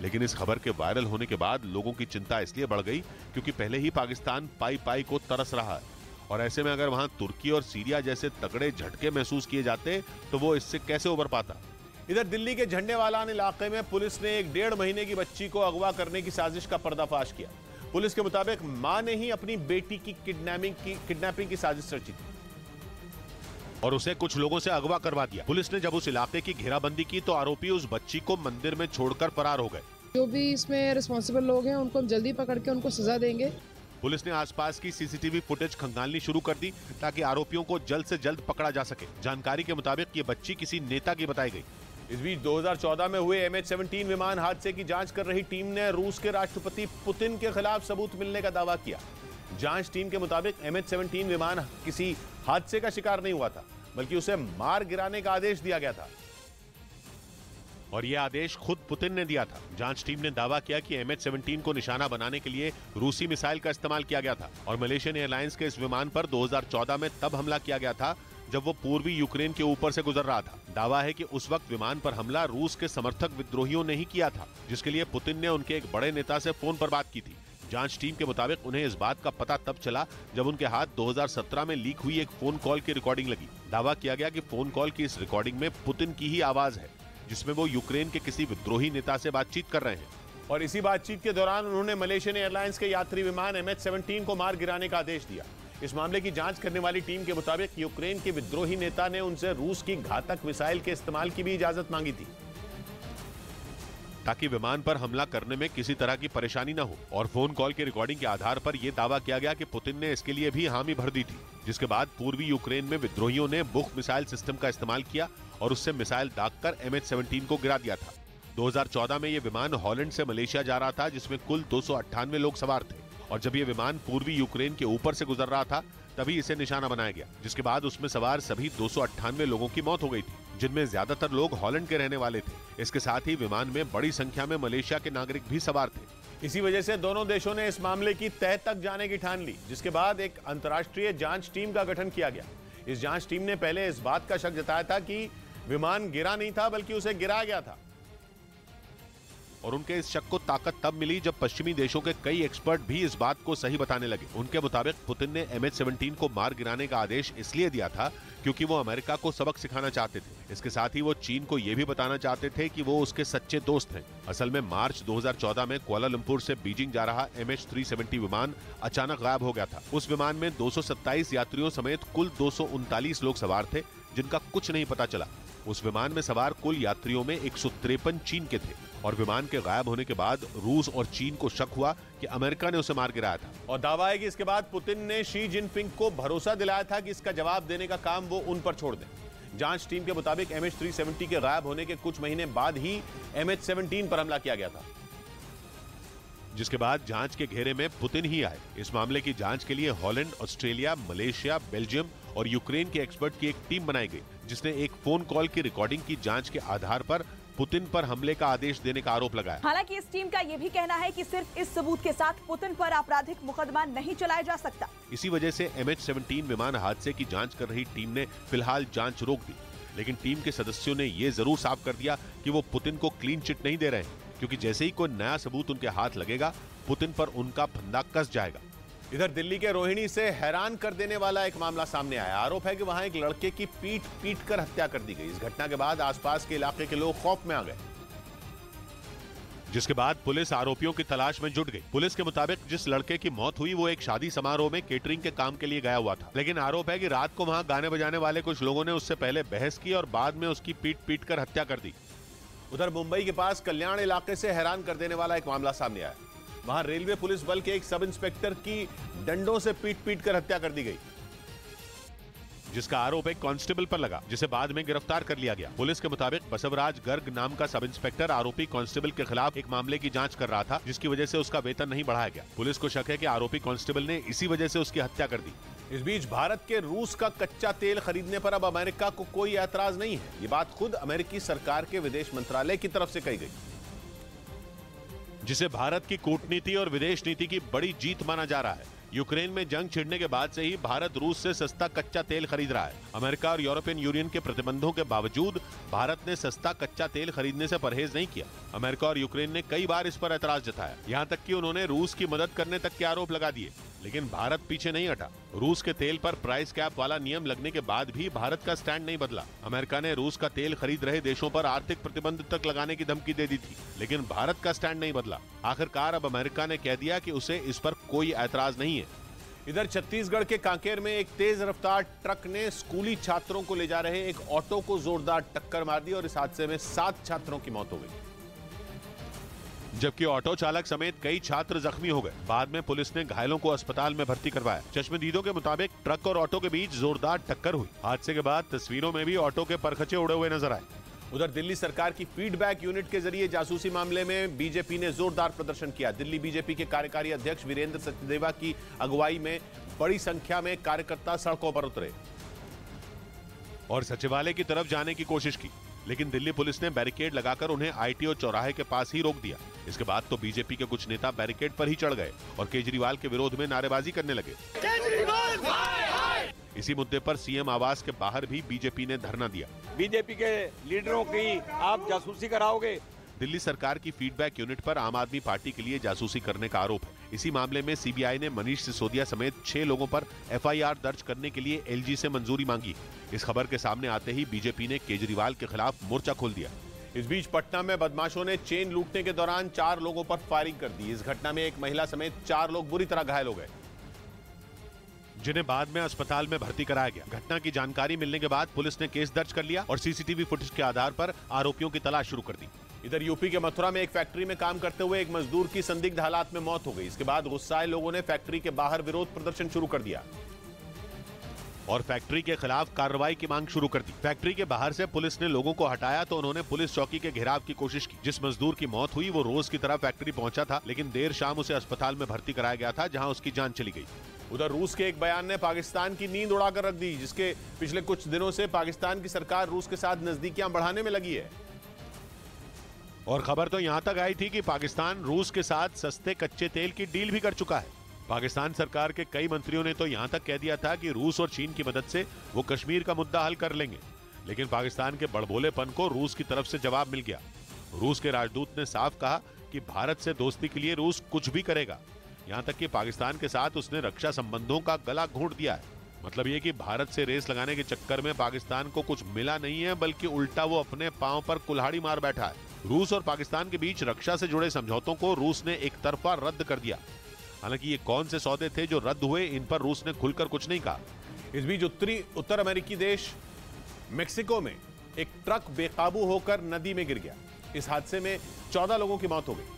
लेकिन इस खबर के वायरल होने के बाद लोगों की चिंता इसलिए बढ़ गई क्योंकि पहले ही पाकिस्तान पाई को तरस रहा है और ऐसे में अगर वहां तुर्की और सीरिया जैसे तगड़े झटके महसूस किए जाते तो वो इससे कैसे उबर पाता। इधर दिल्ली के झंडेवालान इलाके में पुलिस ने एक 1.5 महीने की बच्ची को अगवा करने की साजिश का पर्दाफाश किया। पुलिस के मुताबिक मां ने ही अपनी बेटी की किडनैपिंग की साजिश रची थी और उसे कुछ लोगों से अगवा करवा दिया। पुलिस ने जब उस इलाके की घेराबंदी की तो आरोपी उस बच्ची को मंदिर में छोड़कर फरार हो गए। जो भी इसमें रिस्पॉन्सिबल लोग हैं उनको हम जल्दी पकड़ के उनको सजा देंगे। पुलिस ने आसपास की सीसीटीवी फुटेज खंगालनी शुरू कर दी ताकि आरोपियों को जल्द से जल्द पकड़ा जा सके। जानकारी के मुताबिक ये बच्ची किसी नेता की बताई गई। इस बीच 2014 में हुए MH17 विमान हादसे की जांच कर रही टीम ने रूस के राष्ट्रपति पुतिन के खिलाफ सबूत मिलने का दावा किया। जांच टीम के मुताबिक MH17 विमान किसी हादसे का शिकार नहीं हुआ था, बल्कि उसे मार गिराने का आदेश दिया गया था और यह आदेश खुद पुतिन ने दिया था। जांच टीम ने दावा किया कि MH17 को निशाना बनाने के लिए रूसी मिसाइल का इस्तेमाल किया गया था और मलेशियन एयरलाइंस के इस विमान पर 2014 में तब हमला किया गया था जब वो पूर्वी यूक्रेन के ऊपर से गुजर रहा था। दावा है कि उस वक्त विमान पर हमला रूस के समर्थक विद्रोहियों ने ही किया था, जिसके लिए पुतिन ने उनके एक बड़े नेता से फोन पर बात की थी। जांच टीम के मुताबिक उन्हें इस बात का पता तब चला जब उनके हाथ 2017 में लीक हुई एक फोन कॉल की रिकॉर्डिंग लगी। दावा किया गया कि फोन कॉल की इस रिकॉर्डिंग में पुतिन की ही आवाज है, जिसमें वो यूक्रेन के किसी विद्रोही नेता से बातचीत कर रहे हैं और इसी बातचीत के दौरान उन्होंने मलेशियन एयरलाइंस के यात्री विमान MH17 को मार गिराने का आदेश दिया। इस मामले की जांच करने वाली टीम के मुताबिक यूक्रेन के विद्रोही नेता ने उनसे रूस की घातक मिसाइल के इस्तेमाल की भी इजाजत मांगी थी ताकि विमान पर हमला करने में किसी तरह की परेशानी न हो और फोन कॉल की रिकॉर्डिंग के आधार पर यह दावा किया गया कि पुतिन ने इसके लिए भी हामी भर दी थी, जिसके बाद पूर्वी यूक्रेन में विद्रोहियों ने बुख मिसाइल सिस्टम का इस्तेमाल किया और उससे मिसाइल दागकर MH17 को गिरा दिया था। 2014 में यह विमान हॉलैंड से मलेशिया जा रहा था, जिसमें कुल 298 लोग सवार थे और जब यह विमान पूर्वी यूक्रेन के ऊपर से गुजर रहा था तभी इसे निशाना बनाया गया, जिसके बाद उसमें सवार सभी 298 लोगों की मौत हो गई थी, जिनमें ज्यादातर लोग हॉलैंड के रहने वाले थे। इसके साथ ही विमान में बड़ी संख्या में मलेशिया के नागरिक भी सवार थे। इसी वजह से दोनों देशों ने इस मामले की तह तक जाने की ठान ली, जिसके बाद एक अंतर्राष्ट्रीय जांच टीम का गठन किया गया। इस जांच टीम ने पहले इस बात का शक जताया था कि विमान गिरा नहीं था बल्कि उसे गिराया गया था और उनके इस शक को ताकत तब मिली जब पश्चिमी देशों के कई एक्सपर्ट भी इस बात को सही बताने लगे। उनके मुताबिक पुतिन ने MH17 को मार गिराने का आदेश इसलिए दिया था क्योंकि वो अमेरिका को सबक सिखाना चाहते थे। इसके साथ ही वो चीन को यह भी बताना चाहते थे कि वो उसके सच्चे दोस्त हैं। असल में मार्च 2014 में कुआलालंपुर से बीजिंग जा रहा MH370 विमान अचानक गायब हो गया था। उस विमान में 227 यात्रियों समेत कुल 239 लोग सवार थे, जिनका कुछ नहीं पता चला। उस विमान में सवार कुल यात्रियों में 153 चीन के थे और विमान के गायब होने के बाद रूस और चीन को शक हुआ कि अमेरिका ने उसे मार गिराया था और दावा है कि इसके बाद पुतिन ने शी जिनपिंग को भरोसा दिलाया था कि इसका जवाब देने का काम वो उन पर छोड़ दें। जांच टीम के मुताबिक MH370 के गायब होने के कुछ महीने बाद ही MH17 पर हमला किया गया था, जिसके बाद जांच के घेरे में पुतिन ही आए। इस मामले की जांच के लिए हॉलैंड, ऑस्ट्रेलिया, मलेशिया, बेल्जियम और यूक्रेन के एक्सपर्ट की एक टीम बनाई गई, जिसने एक फोन कॉल की रिकॉर्डिंग की जांच के आधार पर पुतिन पर हमले का आदेश देने का आरोप लगाया। हालांकि इस टीम का यह भी कहना है कि सिर्फ इस सबूत के साथ पुतिन पर आपराधिक मुकदमा नहीं चलाया जा सकता। इसी वजह से MH17 विमान हादसे की जांच कर रही टीम ने फिलहाल जांच रोक दी, लेकिन टीम के सदस्यों ने ये जरूर साफ कर दिया कि वो पुतिन को क्लीन चिट नहीं दे रहे हैं, क्योंकि जैसे ही कोई नया सबूत उनके हाथ लगेगा पुतिन पर उनका फंदा कस जाएगा। इधर दिल्ली के रोहिणी से हैरान कर देने वाला एक मामला सामने आया। आरोप है कि वहां एक लड़के की पीट कर हत्या कर दी गई। इस घटना के बाद आसपास के इलाके के लोग खौफ में आ गए, जिसके बाद पुलिस आरोपियों की तलाश में जुट गई। पुलिस के मुताबिक जिस लड़के की मौत हुई वो एक शादी समारोह में केटरिंग के काम के लिए गया हुआ था, लेकिन आरोप है कि रात को वहां गाने बजाने वाले कुछ लोगों ने उससे पहले बहस की और बाद में उसकी पीट कर हत्या कर दी। उधर मुंबई के पास कल्याण इलाके से हैरान कर देने वाला एक मामला सामने आया। वहां रेलवे पुलिस बल के एक सब इंस्पेक्टर की डंडों से पीट कर हत्या कर दी गई, जिसका आरोप एक कांस्टेबल पर लगा, जिसे बाद में गिरफ्तार कर लिया गया। पुलिस के मुताबिक बसवराज गर्ग नाम का सब इंस्पेक्टर आरोपी कांस्टेबल के खिलाफ एक मामले की जांच कर रहा था, जिसकी वजह से उसका वेतन नहीं बढ़ाया गया। पुलिस को शक है कि आरोपी कांस्टेबल ने इसी वजह से उसकी हत्या कर दी। इस बीच भारत के रूस का कच्चा तेल खरीदने पर अब अमेरिका को कोई ऐतराज नहीं है। ये बात खुद अमेरिकी सरकार के विदेश मंत्रालय की तरफ से कही गई, जिसे भारत की कूटनीति और विदेश नीति की बड़ी जीत माना जा रहा है। यूक्रेन में जंग छिड़ने के बाद से ही भारत रूस से सस्ता कच्चा तेल खरीद रहा है। अमेरिका और यूरोपियन यूनियन के प्रतिबंधों के बावजूद भारत ने सस्ता कच्चा तेल खरीदने से परहेज नहीं किया। अमेरिका और यूक्रेन ने कई बार इस पर ऐतराज जताया, यहाँ तक कि उन्होंने रूस की मदद करने तक के आरोप लगा दिए, लेकिन भारत पीछे नहीं हटा। रूस के तेल पर प्राइस कैप वाला नियम लगने के बाद भी भारत का स्टैंड नहीं बदला। अमेरिका ने रूस का तेल खरीद रहे देशों पर आर्थिक प्रतिबंध तक लगाने की धमकी दे दी थी, लेकिन भारत का स्टैंड नहीं बदला। आखिरकार अब अमेरिका ने कह दिया कि उसे इस पर कोई ऐतराज नहीं है। इधर छत्तीसगढ़ के कांकेर में एक तेज रफ्तार ट्रक ने स्कूली छात्रों को ले जा रहे एक ऑटो को जोरदार टक्कर मार दी और इस हादसे में 7 छात्रों की मौत हो गई, जबकि ऑटो चालक समेत कई छात्र जख्मी हो गए। बाद में पुलिस ने घायलों को अस्पताल में भर्ती करवाया। चश्मदीदों के मुताबिक ट्रक और ऑटो के बीच जोरदार टक्कर हुई। हादसे के बाद तस्वीरों में भी ऑटो के परखचे उड़े हुए नजर आए। उधर दिल्ली सरकार की फीडबैक यूनिट के जरिए जासूसी मामले में बीजेपी ने जोरदार प्रदर्शन किया। दिल्ली बीजेपी के कार्यकारी अध्यक्ष वीरेंद्र सचदेवा की अगुवाई में बड़ी संख्या में कार्यकर्ता सड़कों पर उतरे और सचिवालय की तरफ जाने की कोशिश की, लेकिन दिल्ली पुलिस ने बैरिकेड लगाकर उन्हें आईटीओ चौराहे के पास ही रोक दिया। इसके बाद तो बीजेपी के कुछ नेता बैरिकेड पर ही चढ़ गए और केजरीवाल के विरोध में नारेबाजी करने लगे। इसी मुद्दे पर सीएम आवास के बाहर भी बीजेपी ने धरना दिया। बीजेपी के लीडरों की आप जासूसी कराओगे। दिल्ली सरकार की फीडबैक यूनिट पर आम आदमी पार्टी के लिए जासूसी करने का आरोप है। इसी मामले में सीबीआई ने मनीष सिसोदिया समेत 6 लोगों पर एफआईआर दर्ज करने के लिए एलजी से मंजूरी मांगी। इस खबर के सामने आते ही बीजेपी ने केजरीवाल के खिलाफ मोर्चा खोल दिया। इस बीच पटना में बदमाशों ने चेन लूटने के दौरान 4 लोगों पर फायरिंग कर दी। इस घटना में एक महिला समेत 4 लोग बुरी तरह घायल हो गए, जिन्हें बाद में अस्पताल में भर्ती कराया गया। घटना की जानकारी मिलने के बाद पुलिस ने केस दर्ज कर लिया और सीसीटीवी फुटेज के आधार पर आरोपियों की तलाश शुरू कर दी। इधर यूपी के मथुरा में एक फैक्ट्री में काम करते हुए एक मजदूर की संदिग्ध हालात में मौत हो गई। इसके बाद गुस्साए लोगों ने फैक्ट्री के बाहर विरोध प्रदर्शन शुरू कर दिया और फैक्ट्री के खिलाफ कार्रवाई की मांग शुरू कर दी। फैक्ट्री के बाहर से पुलिस ने लोगों को हटाया तो उन्होंने पुलिस चौकी के घेराव की कोशिश की। जिस मजदूर की मौत हुई वो रोज की तरह फैक्ट्री पहुंचा था, लेकिन देर शाम उसे अस्पताल में भर्ती कराया गया था, जहां उसकी जान चली गई। उधर रूस के एक बयान ने पाकिस्तान की नींद उड़ाकर रख दी, जिसके पिछले कुछ दिनों से पाकिस्तान की सरकार रूस के साथ नजदीकियां बढ़ाने में लगी है। और खबर तो यहां तक आई थी कि पाकिस्तान रूस के साथ सस्ते कच्चे तेल की डील भी कर चुका है। पाकिस्तान सरकार के कई मंत्रियों ने तो यहां तक कह दिया था कि रूस और चीन की मदद से वो कश्मीर का मुद्दा हल कर लेंगे, लेकिन पाकिस्तान के बड़बोलेपन को रूस की तरफ से जवाब मिल गया। रूस के राजदूत ने साफ कहा कि भारत से दोस्ती के लिए रूस कुछ भी करेगा। यहां तक कि पाकिस्तान के साथ उसने रक्षा संबंधों का गला घोंट दिया है। मतलब ये कि भारत से रेस लगाने के चक्कर में पाकिस्तान को कुछ मिला नहीं है, बल्कि उल्टा वो अपने पांव पर कुल्हाड़ी मार बैठा है। रूस और पाकिस्तान के बीच रक्षा से जुड़े समझौतों को रूस ने एक तरफा रद्द कर दिया। हालांकि ये कौन से सौदे थे जो रद्द हुए, इन पर रूस ने खुलकर कुछ नहीं कहा। इस बीच उत्तर अमेरिकी देश मेक्सिको में एक ट्रक बेकाबू होकर नदी में गिर गया। इस हादसे में 14 लोगों की मौत हो गई,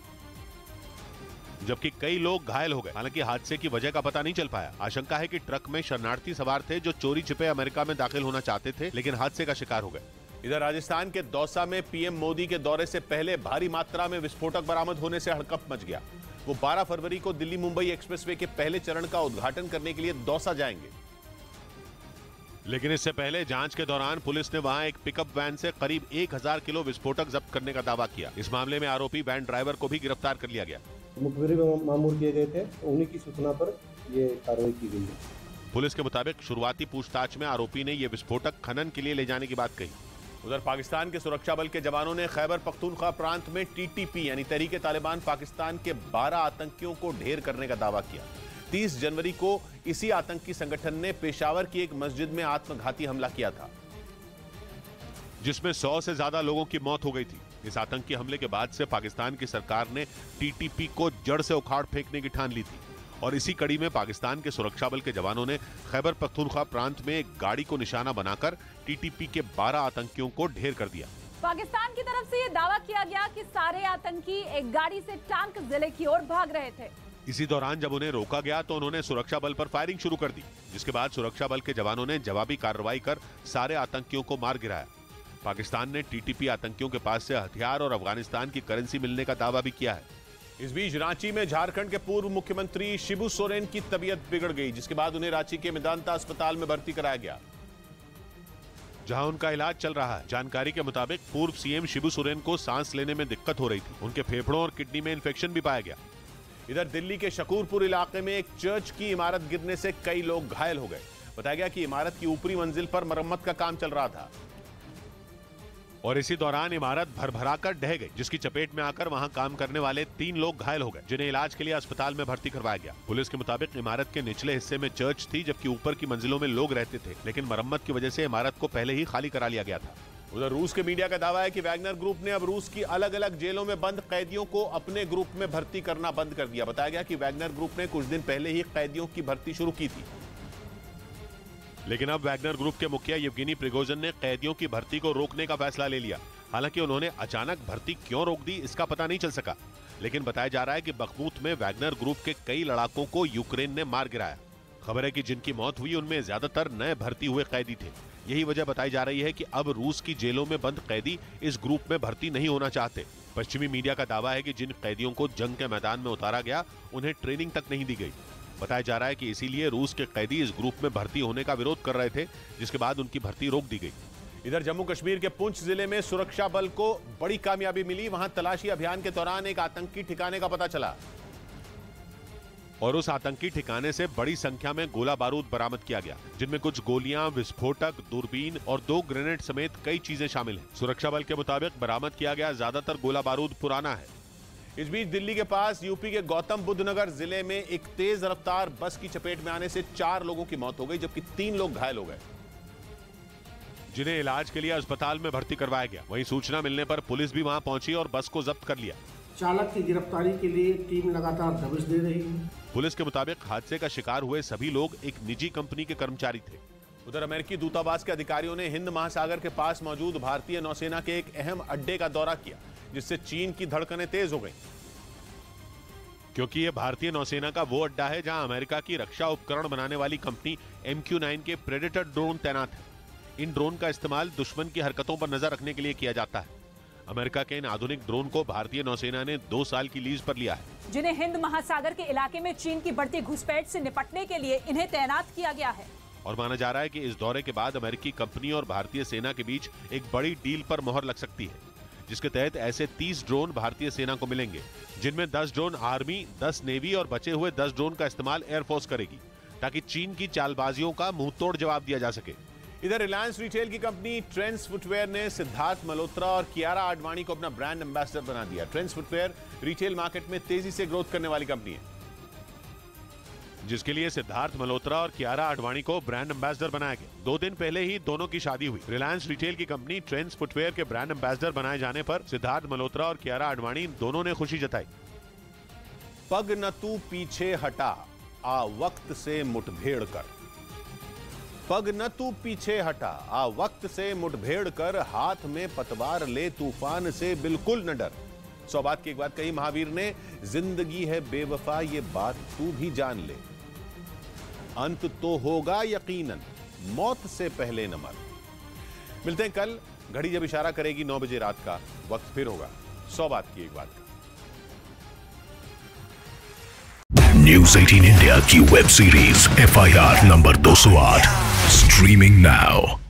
जबकि कई लोग घायल हो गए। हालांकि हादसे की वजह का पता नहीं चल पाया। आशंका है कि ट्रक में शरणार्थी सवार थे जो चोरी छिपे अमेरिका में दाखिल होना चाहते थे, लेकिन हादसे का शिकार हो गए। इधर राजस्थान के दौसा में पीएम मोदी के दौरे से पहले भारी मात्रा में विस्फोटक बरामद होने से हड़कंप मच गया। वो 12 फरवरी को दिल्ली मुंबई एक्सप्रेसवे के पहले चरण का उद्घाटन करने के लिए दौसा जाएंगे, लेकिन इससे पहले जांच के दौरान पुलिस ने वहां एक पिकअप वैन से करीब 1000 किलो विस्फोटक जब्त करने का दावा किया। इस मामले में आरोपी वैन ड्राइवर को भी गिरफ्तार कर लिया गया। मुखबिरी मामूल किए गए थे, उन्हीं की सूचना पर ये कार्रवाई की गई है। पुलिस के मुताबिक शुरुआती पूछताछ में आरोपी ने ये विस्फोटक खनन के लिए ले जाने की बात कही। उधर पाकिस्तान के सुरक्षा बल के जवानों ने खैबर पख्तूनख्वा प्रांत में टीटीपी यानी तहरीक तालिबान पाकिस्तान के 12 आतंकियों को ढेर करने का दावा किया। 30 जनवरी को इसी आतंकी संगठन ने पेशावर की एक मस्जिद में आत्मघाती हमला किया था, जिसमें 100 से ज्यादा लोगों की मौत हो गई थी। इस आतंकी हमले के बाद से पाकिस्तान की सरकार ने टीटीपी को जड़ से उखाड़ फेंकने की ठान ली थी और इसी कड़ी में पाकिस्तान के सुरक्षा बल के जवानों ने खैबर पख्तूनख्वा प्रांत में एक गाड़ी को निशाना बनाकर टीटीपी के 12 आतंकियों को ढेर कर दिया। पाकिस्तान की तरफ से ये दावा किया गया कि सारे आतंकी एक गाड़ी से टांक जिले की ओर भाग रहे थे। इसी दौरान जब उन्हें रोका गया तो उन्होंने सुरक्षा बल पर फायरिंग शुरू कर दी, जिसके बाद सुरक्षा बल के जवानों ने जवाबी कार्रवाई कर सारे आतंकियों को मार गिराया। पाकिस्तान ने टीटीपी आतंकियों के पास से हथियार और अफगानिस्तान की करेंसी मिलने का दावा भी किया है। इस बीच रांची में झारखंड के पूर्व मुख्यमंत्री शिबू सोरेन की तबीयत बिगड़ गई, जिसके बाद उन्हें रांची के मेदांता अस्पताल में भर्ती कराया गया, जहां उनका इलाज चल रहा है। जानकारी के मुताबिक पूर्व सीएम शिबू सोरेन को सांस लेने में दिक्कत हो रही थी। उनके फेफड़ों और किडनी में इन्फेक्शन भी पाया गया। इधर दिल्ली के शकूरपुर इलाके में एक चर्च की इमारत गिरने से कई लोग घायल हो गए। बताया गया कि इमारत की ऊपरी मंजिल पर मरम्मत का काम चल रहा था और इसी दौरान इमारत भरभराकर ढह गई, जिसकी चपेट में आकर वहां काम करने वाले 3 लोग घायल हो गए, जिन्हें इलाज के लिए अस्पताल में भर्ती करवाया गया। पुलिस के मुताबिक इमारत के निचले हिस्से में चर्च थी, जबकि ऊपर की मंजिलों में लोग रहते थे, लेकिन मरम्मत की वजह से इमारत को पहले ही खाली करा लिया गया था। उधर रूस के मीडिया का दावा है कि वैगनर ग्रुप ने अब रूस की अलग अलग जेलों में बंद कैदियों को अपने ग्रुप में भर्ती करना बंद कर दिया। बताया गया कि वैगनर ग्रुप ने कुछ दिन पहले ही कैदियों की भर्ती शुरू की थी, लेकिन अब वैगनर ग्रुप के मुखिया येवगेनी प्रिगोजिन ने कैदियों की भर्ती को रोकने का फैसला ले लिया। हालांकि उन्होंने अचानक भर्ती क्यों रोक दी, इसका पता नहीं चल सका, लेकिन बताया जा रहा है कि बखमूत में वैगनर ग्रुप के कई लड़ाकों को यूक्रेन ने मार गिराया। खबर है कि जिनकी मौत हुई उनमें ज्यादातर नए भर्ती हुए कैदी थे। यही वजह बताई जा रही है कि अब रूस की जेलों में बंद कैदी इस ग्रुप में भर्ती नहीं होना चाहते। पश्चिमी मीडिया का दावा है कि जिन कैदियों को जंग के मैदान में उतारा गया उन्हें ट्रेनिंग तक नहीं दी गई। बताया जा रहा है कि इसीलिए रूस के कैदी इस ग्रुप में भर्ती होने का विरोध कर रहे थे, जिसके बाद उनकी भर्ती रोक दी गई। इधर जम्मू कश्मीर के पुंछ जिले में सुरक्षा बल को बड़ी कामयाबी मिली। वहां तलाशी अभियान के दौरान एक आतंकी ठिकाने का पता चला और उस आतंकी ठिकाने से बड़ी संख्या में गोला बारूद बरामद किया गया, जिनमें कुछ गोलियां, विस्फोटक, दूरबीन और 2 ग्रेनेड समेत कई चीजें शामिल हैं। सुरक्षा बल के मुताबिक बरामद किया गया ज्यादातर गोला बारूद पुराना है। इस बीच दिल्ली के पास यूपी के गौतम बुद्ध नगर जिले में एक तेज रफ्तार बस की चपेट में आने से 4 लोगों की मौत हो गई, जबकि 3 लोग घायल हो गए, जिन्हें इलाज के लिए अस्पताल में भर्ती करवाया गया। वहीं सूचना मिलने पर पुलिस भी वहां पहुंची और बस को जब्त कर लिया। चालक की गिरफ्तारी के लिए टीम लगातार दबिश दे रही है। पुलिस के मुताबिक हादसे का शिकार हुए सभी लोग एक निजी कंपनी के कर्मचारी थे। उधर अमेरिकी दूतावास के अधिकारियों ने हिंद महासागर के पास मौजूद भारतीय नौसेना के एक अहम अड्डे का दौरा किया, जिससे चीन की धड़कनें तेज हो गईं, क्योंकि यह भारतीय नौसेना का वो अड्डा है जहां अमेरिका की रक्षा उपकरण बनाने वाली कंपनी MQ-9 के प्रेडेटर ड्रोन तैनात है। इन ड्रोन का इस्तेमाल दुश्मन की हरकतों पर नजर रखने के लिए किया जाता है। अमेरिका के इन आधुनिक ड्रोन को भारतीय नौसेना ने 2 साल की लीज पर लिया है, जिन्हें हिंद महासागर के इलाके में चीन की बढ़ती घुसपैठ से निपटने के लिए इन्हें तैनात किया गया है। और माना जा रहा है कि इस दौरे के बाद अमेरिकी कंपनी और भारतीय सेना के बीच एक बड़ी डील पर मोहर लग सकती है, जिसके तहत ऐसे 30 ड्रोन भारतीय सेना को मिलेंगे, जिनमें 10 ड्रोन आर्मी, 10 नेवी और बचे हुए 10 ड्रोन का इस्तेमाल एयरफोर्स करेगी, ताकि चीन की चालबाजियों का मुंहतोड़ जवाब दिया जा सके। इधर रिलायंस रिटेल की कंपनी ट्रेंड्स फुटवेयर ने सिद्धार्थ मल्होत्रा और कियारा आडवाणी को अपना ब्रांड एम्बेसडर बना दिया। ट्रेंड्स फुटवेयर रिटेल मार्केट में तेजी से ग्रोथ करने वाली कंपनी है, जिसके लिए सिद्धार्थ मल्होत्रा और कियारा आडवाणी को ब्रांड एम्बेसडर बनाया गया। 2 दिन पहले ही दोनों की शादी हुई। रिलायंस रिटेल की कंपनी ट्रेंड्स फुटवेयर के ब्रांड एम्बेसडर बनाए जाने पर सिद्धार्थ मल्होत्रा और कियारा आडवाणी दोनों ने खुशी जताई। पग न तू पीछे हटा, आ वक्त से मुठभेड़ कर। पग न तू पीछे हटा, आ वक्त से मुठभेड़ कर, हाथ में पतवार ले, तूफान से बिल्कुल न डर। 100 बात की एक बात कही महावीर ने, जिंदगी है बेवफा ये बात तू भी जान ले, अंत तो होगा यकीनन, मौत से पहले न मर। मिलते हैं कल, घड़ी जब इशारा करेगी 9 बजे रात का, वक्त फिर होगा 100 बात की एक बात का। न्यूज़ 18 इंडिया की web series FIR number 208 streaming now.